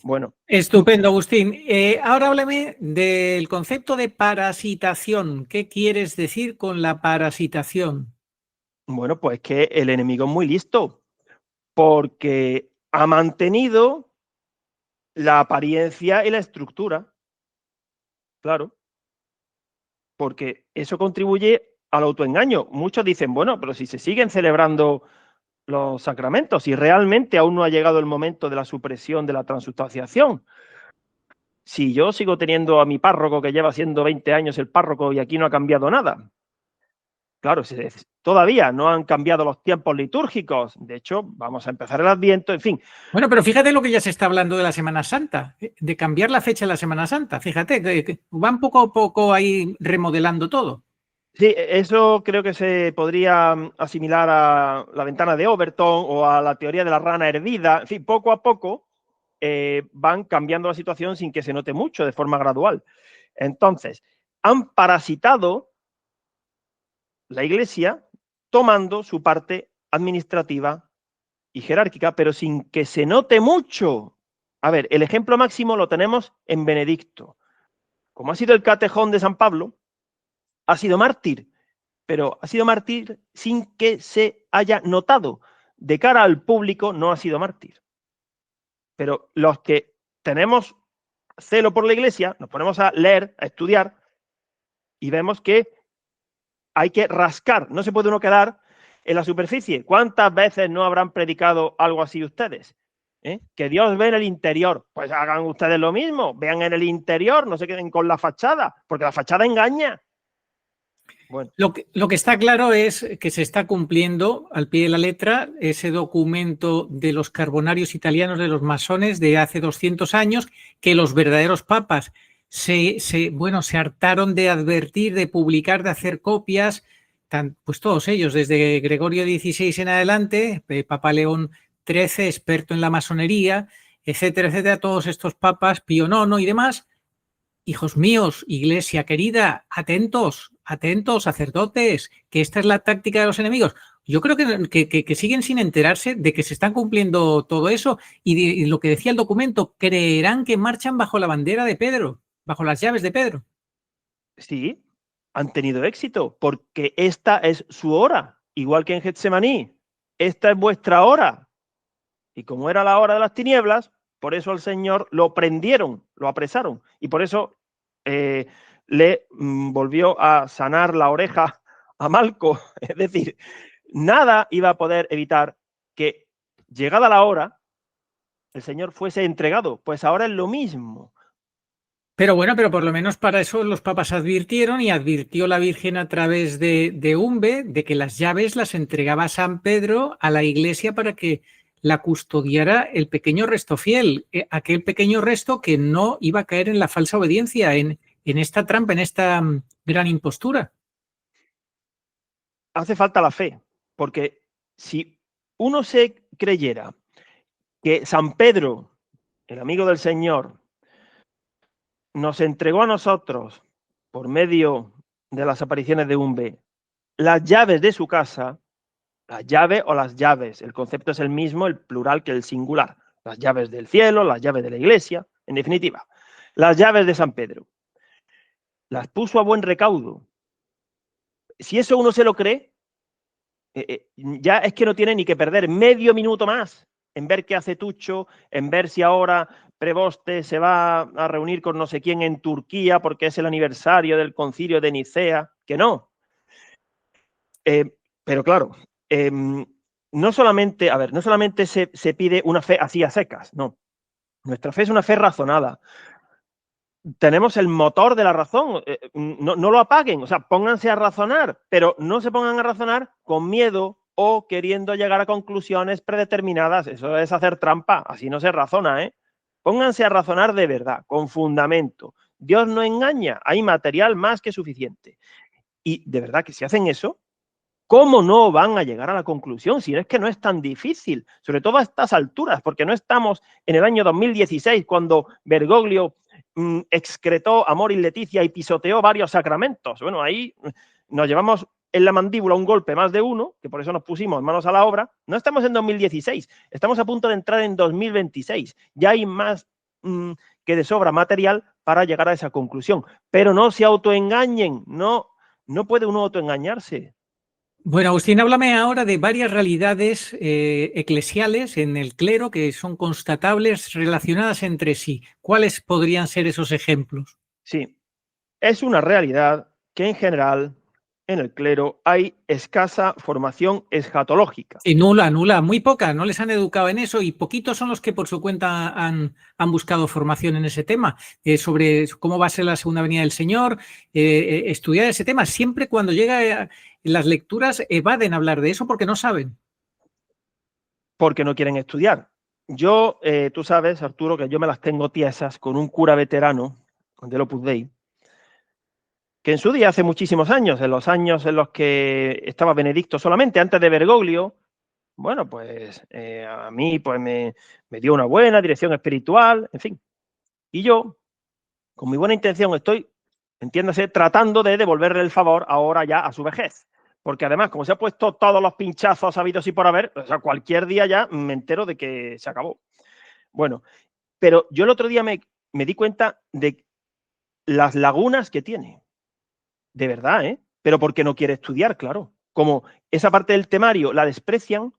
Bueno.
Estupendo, Agustín. Ahora háblame del concepto de parasitación. ¿Qué quieres decir con la parasitación?
Bueno, pues que el enemigo es muy listo, porque ha mantenido la apariencia y la estructura. Claro. Porque eso contribuye al autoengaño. Muchos dicen, bueno, pero si se siguen celebrando los sacramentos y realmente aún no ha llegado el momento de la supresión de la transubstanciación. Si yo sigo teniendo a mi párroco que lleva siendo 20 años el párroco y aquí no ha cambiado nada. Claro, todavía no han cambiado los tiempos litúrgicos. De hecho, vamos a empezar el Adviento, en fin.
Bueno, pero fíjate lo que ya se está hablando de la Semana Santa, de cambiar la fecha de la Semana Santa. Fíjate, que van poco a poco ahí remodelando todo.
Sí, eso creo que se podría asimilar a la ventana de Overton o a la teoría de la rana hervida. En fin, poco a poco van cambiando la situación sin que se note mucho, de forma gradual. Entonces, han parasitado la Iglesia tomando su parte administrativa y jerárquica, pero sin que se note mucho. A ver, el ejemplo máximo lo tenemos en Benedicto. Como ha sido el catejón de San Pablo, ha sido mártir, pero ha sido mártir sin que se haya notado. De cara al público no ha sido mártir. Pero los que tenemos celo por la Iglesia, nos ponemos a leer, a estudiar, y vemos que hay que rascar, no se puede uno quedar en la superficie. ¿Cuántas veces no habrán predicado algo así ustedes? Que Dios ve en el interior. Pues hagan ustedes lo mismo, vean en el interior, no se queden con la fachada, porque la fachada engaña. Bueno.
Lo que está claro es que se está cumpliendo al pie de la letra ese documento de los carbonarios italianos, de los masones de hace 200 años, que los verdaderos papas se hartaron de advertir, de publicar, de hacer copias, pues todos ellos, desde Gregorio XVI en adelante, Papa León XIII, experto en la masonería, etcétera, etcétera, todos estos papas, Pío IX y demás. Hijos míos, Iglesia querida, atentos, atentos, sacerdotes, que esta es la táctica de los enemigos. Yo creo que siguen sin enterarse de que se están cumpliendo todo eso y lo que decía el documento, creerán que marchan bajo la bandera de Pedro, bajo las llaves de Pedro.
Sí, han tenido éxito, porque esta es su hora, igual que en Getsemaní. Esta es vuestra hora. Y como era la hora de las tinieblas, por eso al Señor lo prendieron, lo apresaron. Y por eso le volvió a sanar la oreja a Malco. Es decir, nada iba a poder evitar que, llegada la hora, el Señor fuese entregado. Pues ahora es lo mismo.
Pero bueno, pero por lo menos para eso los papas advirtieron y advirtió la Virgen a través de Umbe de que las llaves las entregaba San Pedro a la Iglesia para que la custodiara el pequeño resto fiel, aquel pequeño resto que no iba a caer en la falsa obediencia, en esta trampa, en esta gran impostura.
Hace falta la fe, porque si uno se creyera que San Pedro, el amigo del Señor, nos entregó a nosotros, por medio de las apariciones de Umbe, las llaves de su casa, las llaves o las llaves, el concepto es el mismo, el plural que el singular, las llaves del cielo, las llaves de la Iglesia, en definitiva, las llaves de San Pedro, las puso a buen recaudo. Si eso uno se lo cree, ya es que no tiene ni que perder medio minuto más en ver qué hace Tucho, en ver si ahora Preboste se va a reunir con no sé quién en Turquía porque es el aniversario del concilio de Nicea, que no. Pero claro, no solamente se pide una fe así a secas, no. Nuestra fe es una fe razonada. Tenemos el motor de la razón, no lo apaguen, o sea, pónganse a razonar, pero no se pongan a razonar con miedo o queriendo llegar a conclusiones predeterminadas. Eso es hacer trampa, así no se razona, ¿eh? Pónganse a razonar de verdad, con fundamento. Dios no engaña, hay material más que suficiente. Y de verdad que si hacen eso, ¿cómo no van a llegar a la conclusión? Si es que no es tan difícil, sobre todo a estas alturas, porque no estamos en el año 2016 cuando Bergoglio excretó Amoris Laetitia y pisoteó varios sacramentos. Bueno, ahí nos llevamos en la mandíbula un golpe más de uno, que por eso nos pusimos manos a la obra. No estamos en 2016, estamos a punto de entrar en 2026. Ya hay más que de sobra material para llegar a esa conclusión. Pero no se autoengañen, no puede uno autoengañarse.
Bueno, Agustín, háblame ahora de varias realidades eclesiales en el clero que son constatables, relacionadas entre sí. ¿Cuáles podrían ser esos ejemplos?
Sí, es una realidad que en general en el clero hay escasa formación escatológica.
Y nula, muy poca, no les han educado en eso y poquitos son los que por su cuenta han buscado formación en ese tema, sobre cómo va a ser la segunda venida del Señor, estudiar ese tema. Siempre cuando llega las lecturas evaden hablar de eso porque no saben.
Porque no quieren estudiar. Yo, tú sabes, Arturo, que yo me las tengo tiesas con un cura veterano del Opus Dei, que en su día, hace muchísimos años, en los años en los que estaba Benedicto solamente, antes de Bergoglio, bueno, pues a mí pues me dio una buena dirección espiritual, en fin. Y yo, con mi buena intención, estoy, entiéndase, tratando de devolverle el favor ahora ya a su vejez. Porque además, como se ha puesto todos los pinchazos habidos y por haber, o sea, cualquier día ya me entero de que se acabó. Bueno, pero yo el otro día me di cuenta de las lagunas que tiene. De verdad, ¿eh? Pero porque no quiere estudiar, claro. Como esa parte del temario la desprecian,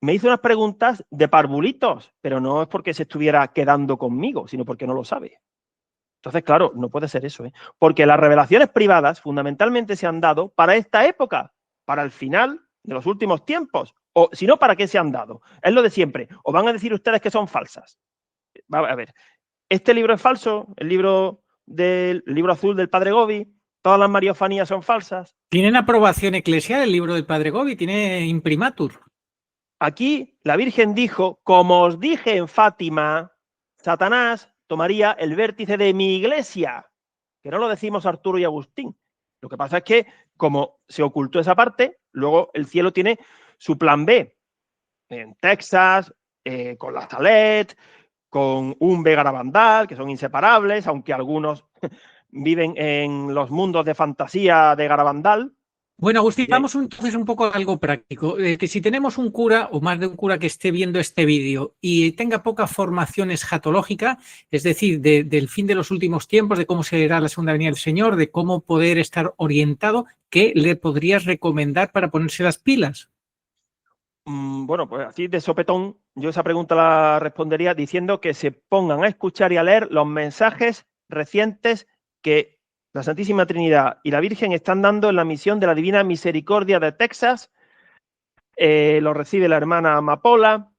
me hizo unas preguntas de parvulitos, pero no es porque se estuviera quedando conmigo, sino porque no lo sabe. Entonces, claro, no puede ser eso, ¿eh? Porque las revelaciones privadas fundamentalmente se han dado para esta época, para el final de los últimos tiempos. O si no, ¿para qué se han dado? Es lo de siempre. O van a decir ustedes que son falsas. A ver, este libro es falso, el libro azul del Padre Gobi, todas las mariofanías son falsas.
Tienen aprobación eclesial el libro del Padre Gobi, tiene imprimatur.
Aquí la Virgen dijo, como os dije en Fátima, Satanás tomaría el vértice de mi iglesia, que no lo decimos Arturo y Agustín. Lo que pasa es que, como se ocultó esa parte, luego el cielo tiene su plan B. En Texas, con la Salet, con un Garabandal, que son inseparables, aunque algunos viven en los mundos de fantasía de Garabandal.
Bueno, Agustín, vamos entonces un poco a algo práctico. Que si tenemos un cura o más de un cura que esté viendo este vídeo y tenga poca formación escatológica, es decir, del fin de los últimos tiempos, de cómo será la segunda venida del Señor, de cómo poder estar orientado, ¿qué le podrías recomendar para ponerse las pilas?
Bueno, pues así de sopetón, yo esa pregunta la respondería diciendo que se pongan a escuchar y a leer los mensajes recientes que la Santísima Trinidad y la Virgen están dando en la misión de la Divina Misericordia de Texas. Lo recibe la hermana Amapola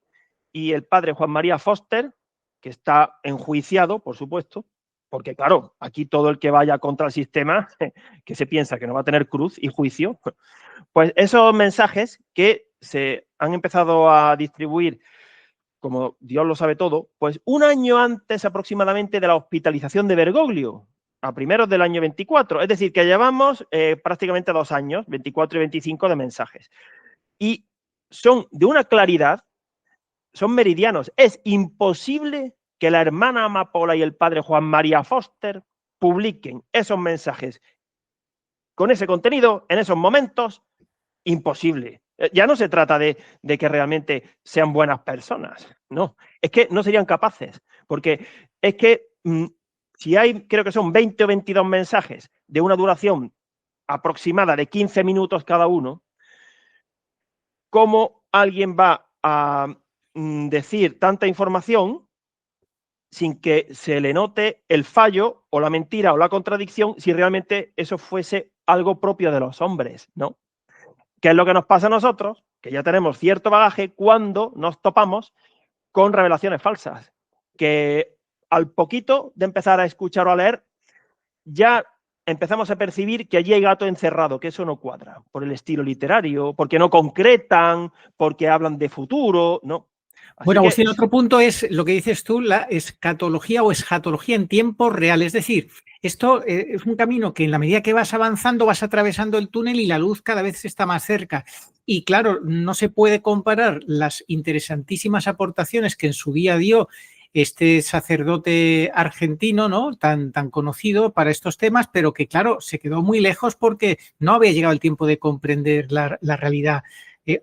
y el padre Juan María Foster, que está enjuiciado, por supuesto, porque claro, aquí todo el que vaya contra el sistema, que se piensa que no va a tener cruz y juicio, pues esos mensajes que se han empezado a distribuir, como Dios lo sabe todo, pues un año antes aproximadamente de la hospitalización de Bergoglio, a primeros del año 24. Es decir, que llevamos prácticamente 2 años, 24 y 25 de mensajes. Y son de una claridad, son meridianos. Es imposible que la hermana Amapola y el padre Juan María Foster publiquen esos mensajes con ese contenido en esos momentos. Imposible. Ya no se trata de que realmente sean buenas personas, no, es que no serían capaces, porque es que si hay, creo que son 20 o 22 mensajes de una duración aproximada de 15 minutos cada uno, ¿cómo alguien va a decir tanta información sin que se le note el fallo o la mentira o la contradicción si realmente eso fuese algo propio de los hombres, ¿no? ¿Qué es lo que nos pasa a nosotros? Que ya tenemos cierto bagaje cuando nos topamos con revelaciones falsas. Que al poquito de empezar a escuchar o a leer, ya empezamos a percibir que allí hay gato encerrado, que eso no cuadra, por el estilo literario, porque no concretan, porque hablan de futuro, ¿no? Así
bueno,
que,
Agustín, otro punto es lo que dices tú, la escatología o escatología en tiempo real. Es decir, esto es un camino que en la medida que vas avanzando vas atravesando el túnel y la luz cada vez está más cerca. Y claro, no se puede comparar las interesantísimas aportaciones que en su día dio este sacerdote argentino, ¿no? Tan conocido para estos temas, pero que, claro, se quedó muy lejos porque no había llegado el tiempo de comprender la realidad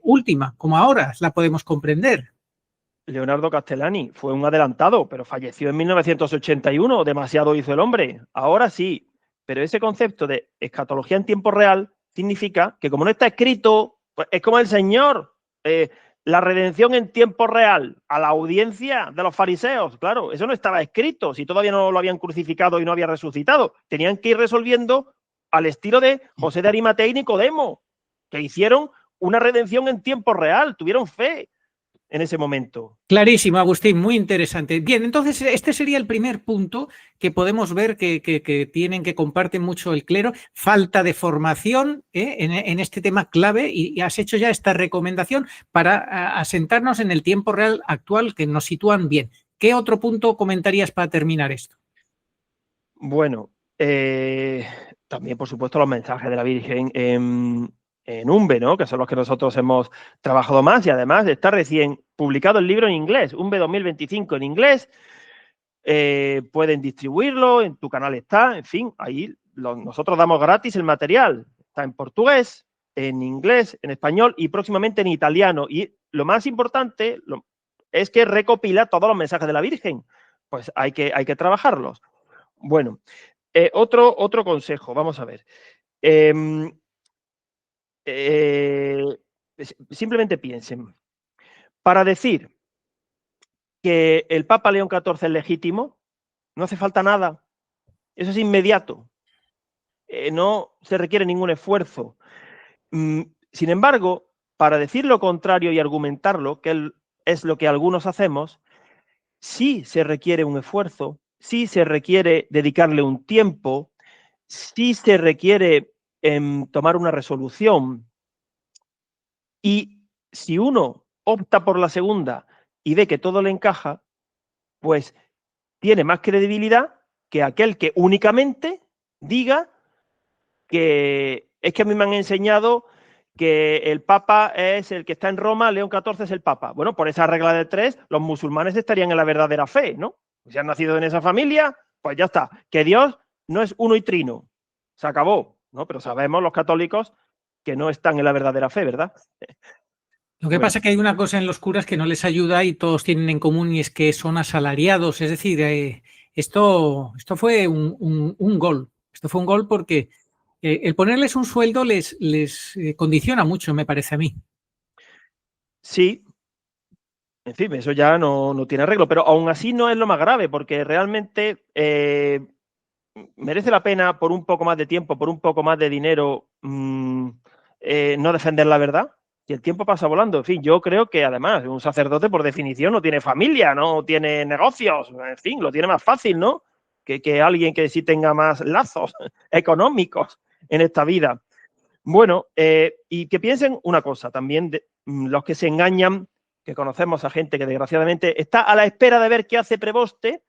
última, como ahora la podemos comprender.
Leonardo Castellani fue un adelantado, pero falleció en 1981, demasiado hizo el hombre. Ahora sí, pero ese concepto de escatología en tiempo real significa que como no está escrito, pues es como el Señor, la redención en tiempo real a la audiencia de los fariseos. Claro, eso no estaba escrito, si todavía no lo habían crucificado y no había resucitado. Tenían que ir resolviendo al estilo de José de Arimatea y Nicodemo, que hicieron una redención en tiempo real, tuvieron fe en ese momento.
Clarísimo, Agustín, muy interesante. Bien, entonces este sería el primer punto que podemos ver que tienen, que comparten mucho el clero, falta de formación en este tema clave, y has hecho ya esta recomendación para asentarnos en el tiempo real actual, que nos sitúan bien. ¿Qué otro punto comentarías para terminar esto?
Bueno, también por supuesto los mensajes de la Virgen en Umbe, ¿no? Que son los que nosotros hemos trabajado más, y además está recién publicado el libro en inglés, Umbe 2025 en inglés. Pueden distribuirlo, en tu canal está, en fin, ahí nosotros damos gratis el material. Está en portugués, en inglés, en español y próximamente en italiano. Y lo más importante es que recopila todos los mensajes de la Virgen. Pues hay que trabajarlos. Bueno, otro consejo, vamos a ver. Simplemente piensen, para decir que el Papa León XIV es legítimo, no hace falta nada, eso es inmediato, no se requiere ningún esfuerzo. Sin embargo, para decir lo contrario y argumentarlo, que es lo que algunos hacemos, sí se requiere un esfuerzo, sí se requiere dedicarle un tiempo, sí se requiere tomar una resolución. Y si uno opta por la segunda y ve que todo le encaja, pues tiene más credibilidad que aquel que únicamente diga que es que a mí me han enseñado que el Papa es el que está en Roma, León XIV es el Papa. Bueno, por esa regla de 3, los musulmanes estarían en la verdadera fe, ¿no? Si han nacido en esa familia, pues ya está. Que Dios no es uno y trino. Se acabó, ¿no? Pero sabemos los católicos que no están en la verdadera fe, ¿verdad?
Lo que pasa es que hay una cosa en los curas que no les ayuda y todos tienen en común, y es que son asalariados. Es decir, esto fue un gol. Esto fue un gol porque el ponerles un sueldo les condiciona mucho, me parece a mí.
Sí, en fin, eso ya no tiene arreglo, pero aún así no es lo más grave, porque realmente merece la pena por un poco más de tiempo, por un poco más de dinero, no defender la verdad. Y el tiempo pasa volando. En fin, yo creo que además un sacerdote por definición no tiene familia, no tiene negocios, en fin, lo tiene más fácil, ¿no? Que alguien que sí tenga más lazos económicos en esta vida. Bueno, y que piensen una cosa también, los que se engañan, que conocemos a gente que desgraciadamente está a la espera de ver qué hace Preboste,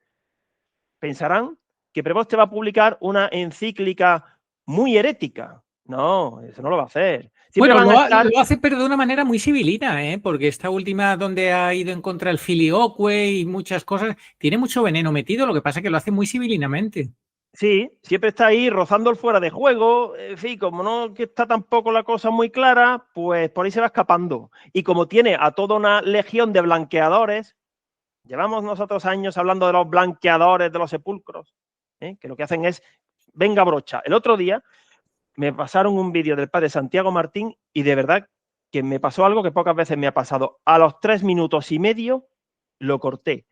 pensarán que Preboste va a publicar una encíclica muy herética. No, eso no lo va a hacer.
Siempre bueno, lo hace, pero de una manera muy civilina, porque esta última, donde ha ido en contra del filioque y muchas cosas, tiene mucho veneno metido, lo que pasa es que lo hace muy civilinamente.
Sí, siempre está ahí rozando el fuera de juego, en fin, como no que está tampoco la cosa muy clara, pues por ahí se va escapando. Y como tiene a toda una legión de blanqueadores, llevamos nosotros años hablando de los blanqueadores de los sepulcros, que lo que hacen es, venga brocha. El otro día me pasaron un vídeo del padre Santiago Martín y de verdad que me pasó algo que pocas veces me ha pasado. A los 3 minutos y medio lo corté,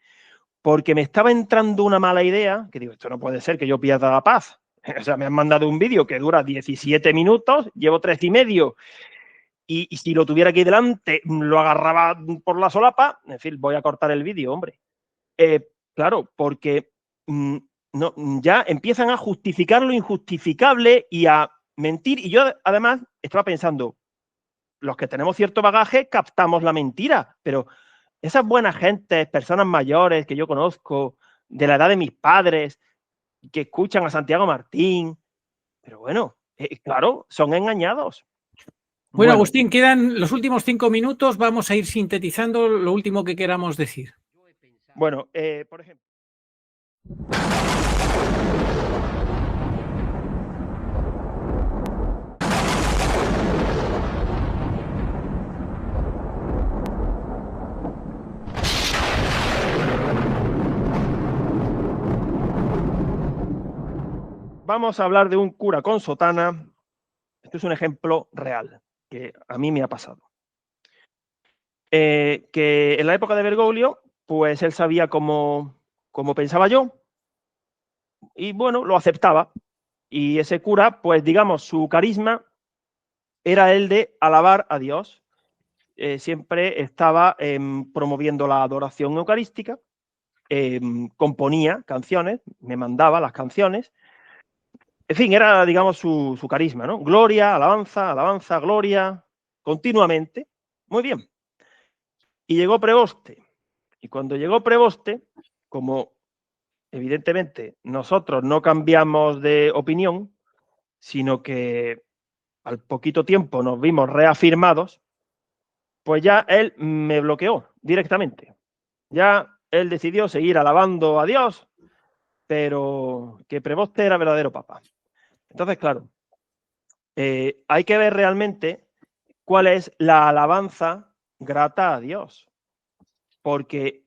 porque me estaba entrando una mala idea, que digo, esto no puede ser que yo pierda la paz. O sea, me han mandado un vídeo que dura 17 minutos, llevo 3 y medio, y si lo tuviera aquí delante, lo agarraba por la solapa. En fin, voy a cortar el vídeo, hombre. Claro, porque no, ya empiezan a justificar lo injustificable y a mentir. Y yo, además, estaba pensando, los que tenemos cierto bagaje captamos la mentira, pero esas buenas gentes, personas mayores que yo conozco, de la edad de mis padres, que escuchan a Santiago Martín, pero bueno, claro, son engañados.
Bueno, Agustín, quedan los últimos 5 minutos, vamos a ir sintetizando lo último que queramos decir.
Bueno, por ejemplo. Vamos a hablar de un cura con sotana. Esto es un ejemplo real que a mí me ha pasado. Que en la época de Bergoglio, pues él sabía cómo pensaba yo y bueno, lo aceptaba. Y ese cura, pues digamos, su carisma era el de alabar a Dios. Siempre estaba promoviendo la adoración eucarística, componía canciones, me mandaba las canciones. En fin, era, digamos, su carisma, ¿no? Gloria, alabanza, alabanza, gloria, continuamente. Muy bien. Y llegó Preboste. Y cuando llegó Preboste, como evidentemente nosotros no cambiamos de opinión, sino que al poquito tiempo nos vimos reafirmados, pues ya él me bloqueó directamente. Ya él decidió seguir alabando a Dios, pero que Preboste era verdadero papa. Entonces, claro, hay que ver realmente cuál es la alabanza grata a Dios, porque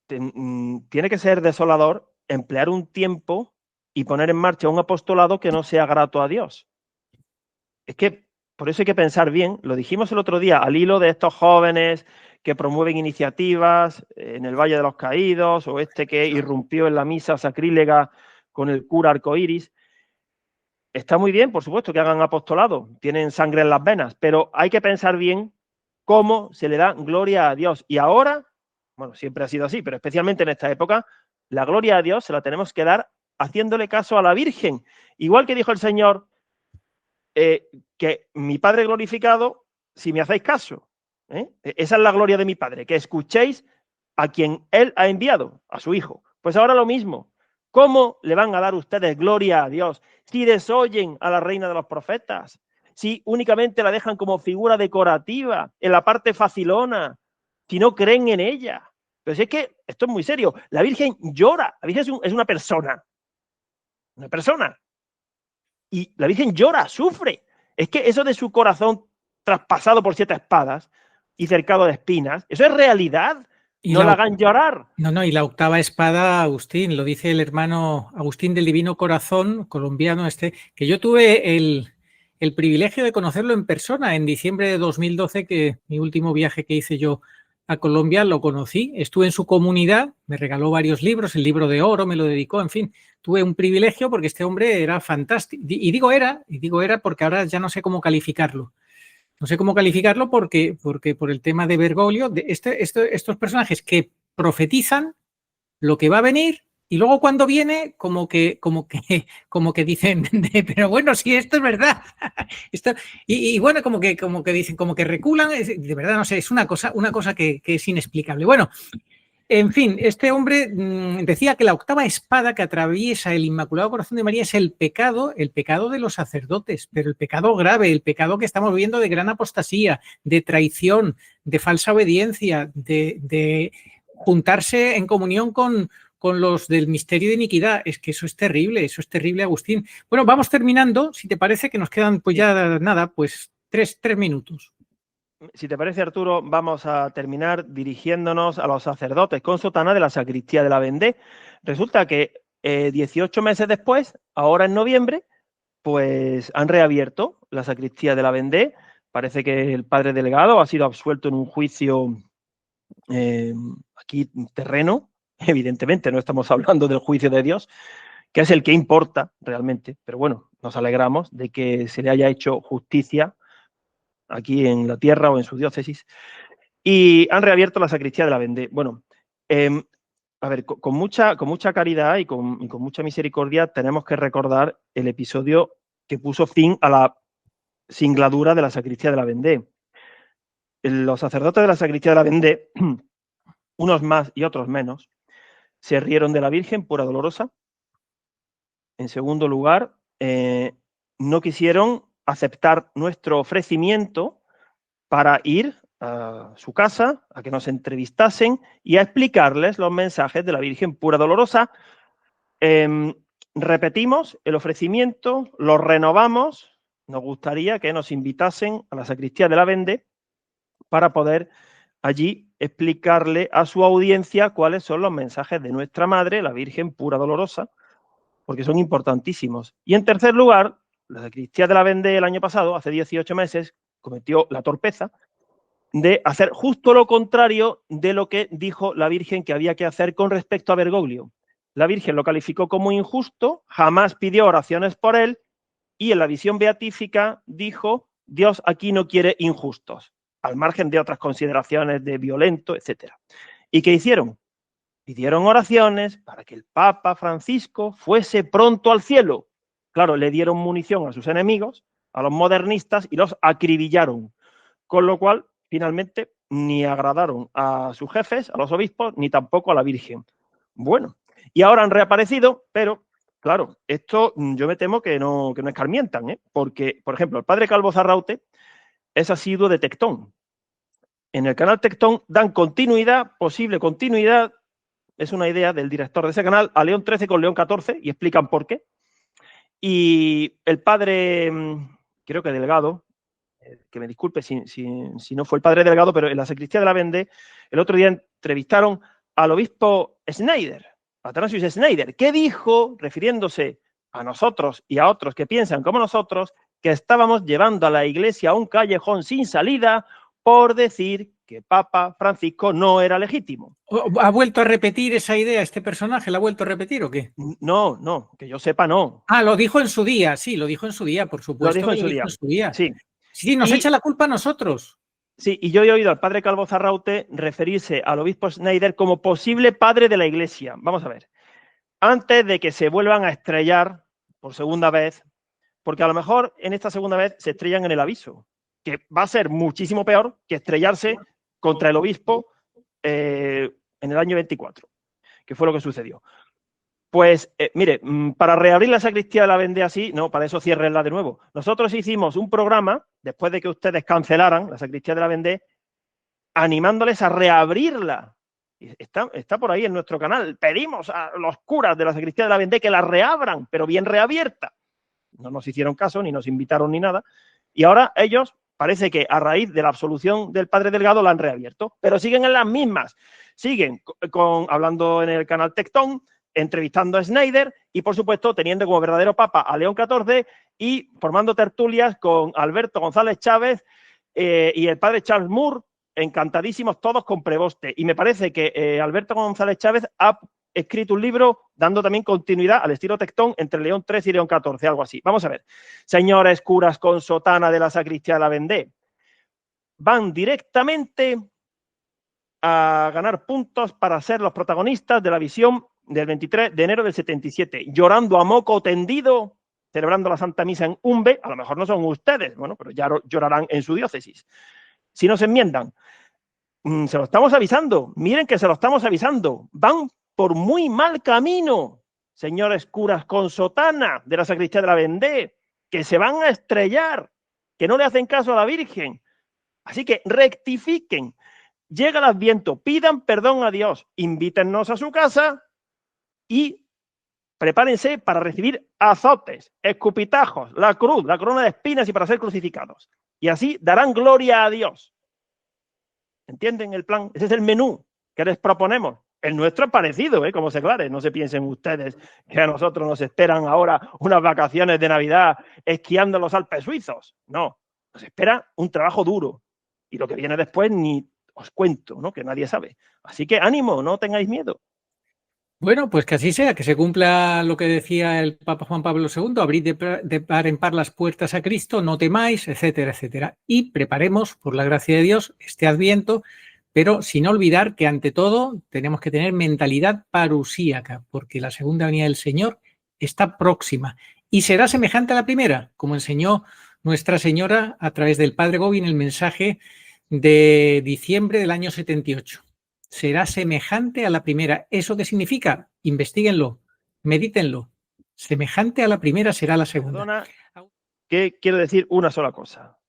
tiene que ser desolador emplear un tiempo y poner en marcha un apostolado que no sea grato a Dios. Es que por eso hay que pensar bien, lo dijimos el otro día, al hilo de estos jóvenes que promueven iniciativas en el Valle de los Caídos, o este que irrumpió en la misa sacrílega con el cura arcoíris. Está muy bien, por supuesto, que hagan apostolado, tienen sangre en las venas, pero hay que pensar bien cómo se le da gloria a Dios. Y ahora, bueno, siempre ha sido así, pero especialmente en esta época, la gloria a Dios se la tenemos que dar haciéndole caso a la Virgen. Igual que dijo el Señor, que mi Padre glorificado, si me hacéis caso. Esa es la gloria de mi Padre, que escuchéis a quien Él ha enviado, a su Hijo. Pues ahora lo mismo. ¿Cómo le van a dar ustedes gloria a Dios si desoyen a la reina de los profetas? Si únicamente la dejan como figura decorativa, en la parte facilona, si no creen en ella. Pero si es que esto es muy serio. La Virgen llora. La Virgen es una persona. Una persona. Y la Virgen llora, sufre. Es que eso de su corazón traspasado por 7 espadas y cercado de espinas, eso es realidad. No la hagan llorar.
No, y la octava espada, Agustín, lo dice el hermano Agustín del Divino Corazón, colombiano que yo tuve el privilegio de conocerlo en persona en diciembre de 2012, que mi último viaje que hice yo a Colombia lo conocí, estuve en su comunidad, me regaló varios libros, el libro de oro me lo dedicó, en fin, tuve un privilegio porque este hombre era fantástico. Y digo era porque ahora ya no sé cómo calificarlo. No sé cómo calificarlo porque por el tema de Bergoglio, de estos personajes que profetizan lo que va a venir y luego cuando viene como que dicen, pero bueno, si esto es verdad. Y bueno, como que dicen, como que reculan, de verdad, no sé, es una cosa que es inexplicable. Bueno, en fin, este hombre decía que la octava espada que atraviesa el Inmaculado Corazón de María es el pecado de los sacerdotes, pero el pecado grave, el pecado que estamos viendo de gran apostasía, de traición, de falsa obediencia, de juntarse en comunión con los del misterio de iniquidad. Es que eso es terrible, Agustín. Bueno, vamos terminando, si te parece, que nos quedan pues ya nada, pues tres minutos.
Si te parece, Arturo, vamos a terminar dirigiéndonos a los sacerdotes con sotana de la sacristía de la Vendée. Resulta que 18 meses después, ahora en noviembre, pues han reabierto la sacristía de la Vendée. Parece que el padre delegado ha sido absuelto en un juicio aquí terreno. Evidentemente no estamos hablando del juicio de Dios, que es el que importa realmente, pero bueno, nos alegramos de que se le haya hecho justicia aquí en la tierra o en su diócesis, y han reabierto la sacristía de la Vendée. Bueno, a ver, con mucha caridad y con mucha misericordia tenemos que recordar el episodio que puso fin a la singladura de la sacristía de la Vendée. Los sacerdotes de la sacristía de la Vendée, unos más y otros menos, se rieron de la Virgen pura dolorosa. En segundo lugar, no quisieron aceptar nuestro ofrecimiento para ir a su casa, a que nos entrevistasen y a explicarles los mensajes de la Virgen Pura Dolorosa. Repetimos el ofrecimiento, lo renovamos. Nos gustaría que nos invitasen a la sacristía de la Vendée para poder allí explicarle a su audiencia cuáles son los mensajes de nuestra Madre, la Virgen Pura Dolorosa, porque son importantísimos. Y en tercer lugar, la sacristía de la Vendée el año pasado, hace 18 meses, cometió la torpeza de hacer justo lo contrario de lo que dijo la Virgen que había que hacer con respecto a Bergoglio. La Virgen lo calificó como injusto, jamás pidió oraciones por él y en la visión beatífica dijo: Dios aquí no quiere injustos, al margen de otras consideraciones de violento, etc. ¿Y qué hicieron? Pidieron oraciones para que el Papa Francisco fuese pronto al cielo. Claro, le dieron munición a sus enemigos, a los modernistas, y los acribillaron. Con lo cual, finalmente, ni agradaron a sus jefes, a los obispos, ni tampoco a la Virgen. Bueno, y ahora han reaparecido, pero, claro, esto yo me temo que no escarmientan, ¿eh? Porque, por ejemplo, el padre Calvo Zarraute es asiduo de Tectón. En el canal Tectón dan continuidad, posible continuidad, es una idea del director de ese canal, a León XIII con León XIV, y explican por qué. Y el padre, creo que Delgado, que me disculpe si no fue el padre Delgado, pero en la sacristía de la Vendée, el otro día entrevistaron al obispo Schneider, Athanasius Schneider, que dijo, refiriéndose a nosotros y a otros que piensan como nosotros, que estábamos llevando a la Iglesia a un callejón sin salida por decir que Papa Francisco no era legítimo.
¿Ha vuelto a repetir esa idea este personaje? ¿La ha vuelto a repetir o qué?
No, que yo sepa no.
Ah, lo dijo en su día, sí, lo dijo en su día, por supuesto.
Lo dijo en su día. Sí.
Sí, nos echa la culpa a nosotros.
Sí, y yo he oído al padre Calvo Zarraute referirse al obispo Schneider como posible padre de la Iglesia. Vamos a ver. Antes de que se vuelvan a estrellar por segunda vez, porque a lo mejor en esta segunda vez se estrellan en el aviso, que va a ser muchísimo peor que estrellarse contra el obispo en el año 24, que fue lo que sucedió. Pues, mire, para reabrir la sacristía de la Vendée así, no, para eso ciérrenla de nuevo. Nosotros hicimos un programa, después de que ustedes cancelaran la sacristía de la Vendée, animándoles a reabrirla. Está por ahí en nuestro canal. Pedimos a los curas de la sacristía de la Vendée que la reabran, pero bien reabierta. No nos hicieron caso, ni nos invitaron ni nada. Y ahora ellos, parece que a raíz de la absolución del padre Delgado, la han reabierto. Pero siguen en las mismas. Siguen hablando en el canal Tectón, entrevistando a Schneider y, por supuesto, teniendo como verdadero papa a León XIV y formando tertulias con Alberto González Chávez y el padre Charles Moore, encantadísimos todos con Preboste. Y me parece que Alberto González Chávez ha escrito un libro dando también continuidad al estilo Tectón entre León XIII y León XIV, algo así. Vamos a ver. Señores curas con sotana de la sacristía de la Vendée, van directamente a ganar puntos para ser los protagonistas de la visión del 23 de enero del 77, llorando a moco tendido, celebrando la Santa Misa en Umbe. A lo mejor no son ustedes, bueno, pero ya llorarán en su diócesis. Si no se enmiendan, se lo estamos avisando, miren que se lo estamos avisando, van por muy mal camino, señores curas con sotana de la sacristía de la Vendée, que se van a estrellar, que no le hacen caso a la Virgen. Así que rectifiquen, llega el Adviento, pidan perdón a Dios, invítennos a su casa y prepárense para recibir azotes, escupitajos, la cruz, la corona de espinas y para ser crucificados. Y así darán gloria a Dios. ¿Entienden el plan? Ese es el menú que les proponemos. El nuestro es parecido, como seglares. No se piensen ustedes que a nosotros nos esperan ahora unas vacaciones de Navidad esquiando en los Alpes suizos. No, nos espera un trabajo duro. Y lo que viene después ni os cuento, ¿no? Que nadie sabe. Así que ánimo, no tengáis miedo.
Bueno, pues que así sea, que se cumpla lo que decía el Papa Juan Pablo II, abrid de par en par las puertas a Cristo, no temáis, etcétera, etcétera. Y preparemos, por la gracia de Dios, este Adviento, pero sin olvidar que ante todo tenemos que tener mentalidad parusíaca, porque la segunda venida del Señor está próxima y será semejante a la primera, como enseñó Nuestra Señora a través del Padre Gobi en el mensaje de diciembre del año 78. Será semejante a la primera. ¿Eso qué significa? Investíguenlo, medítenlo. Semejante a la primera será la segunda.
Perdona, que quiero decir una sola cosa.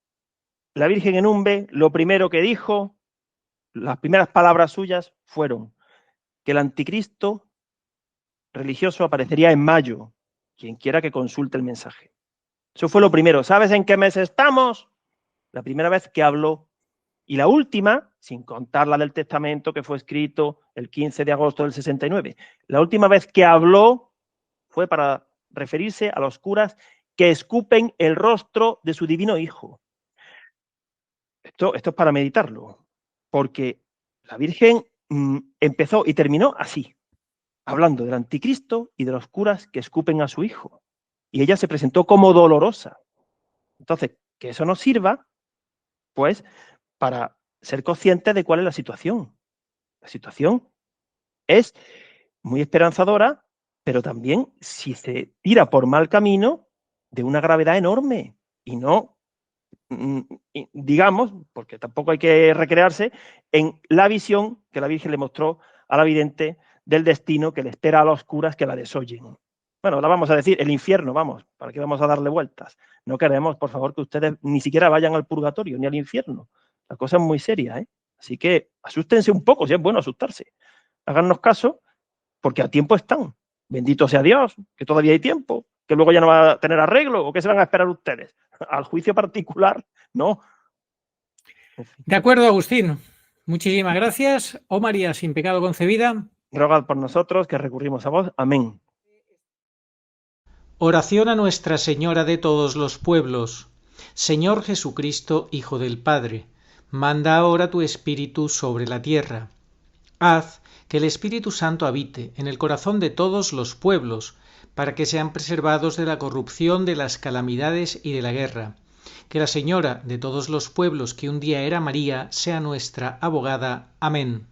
la Virgen en Umbe, lo primero que dijo, las primeras palabras suyas fueron que el anticristo religioso aparecería en mayo, quien quiera que consulte el mensaje. Eso fue lo primero. ¿Sabes en qué mes estamos? La primera vez que habló. Y la última, sin contar la del testamento que fue escrito el 15 de agosto del 69, la última vez que habló fue para referirse a los curas que escupen el rostro de su divino hijo. Esto es para meditarlo, porque la Virgen empezó y terminó así, hablando del anticristo y de los curas que escupen a su hijo. Y ella se presentó como dolorosa. Entonces, que eso nos sirva, pues, para ser conscientes de cuál es la situación. La situación es muy esperanzadora, pero también, si se tira por mal camino, de una gravedad enorme. Y no, digamos, porque tampoco hay que recrearse, en la visión que la Virgen le mostró a la vidente del destino que le espera a los curas que la desoyen. Bueno, la vamos a decir, el infierno, vamos, ¿para qué vamos a darle vueltas? No queremos, por favor, que ustedes ni siquiera vayan al purgatorio ni al infierno. La cosa es muy seria, ¿eh? Así que asústense un poco, si es bueno asustarse. Háganos caso, porque a tiempo están. Bendito sea Dios, que todavía hay tiempo, que luego ya no va a tener arreglo, o qué se van a esperar ustedes. Al juicio particular, no.
De acuerdo, Agustín. Muchísimas gracias. Oh María, sin pecado concebida.
Rogad por nosotros, que recurrimos a vos. Amén.
Oración a Nuestra Señora de todos los pueblos. Señor Jesucristo, Hijo del Padre, manda ahora tu Espíritu sobre la tierra. Haz que el Espíritu Santo habite en el corazón de todos los pueblos, para que sean preservados de la corrupción, de las calamidades y de la guerra. Que la Señora de todos los pueblos, que un día era María, sea nuestra abogada. Amén.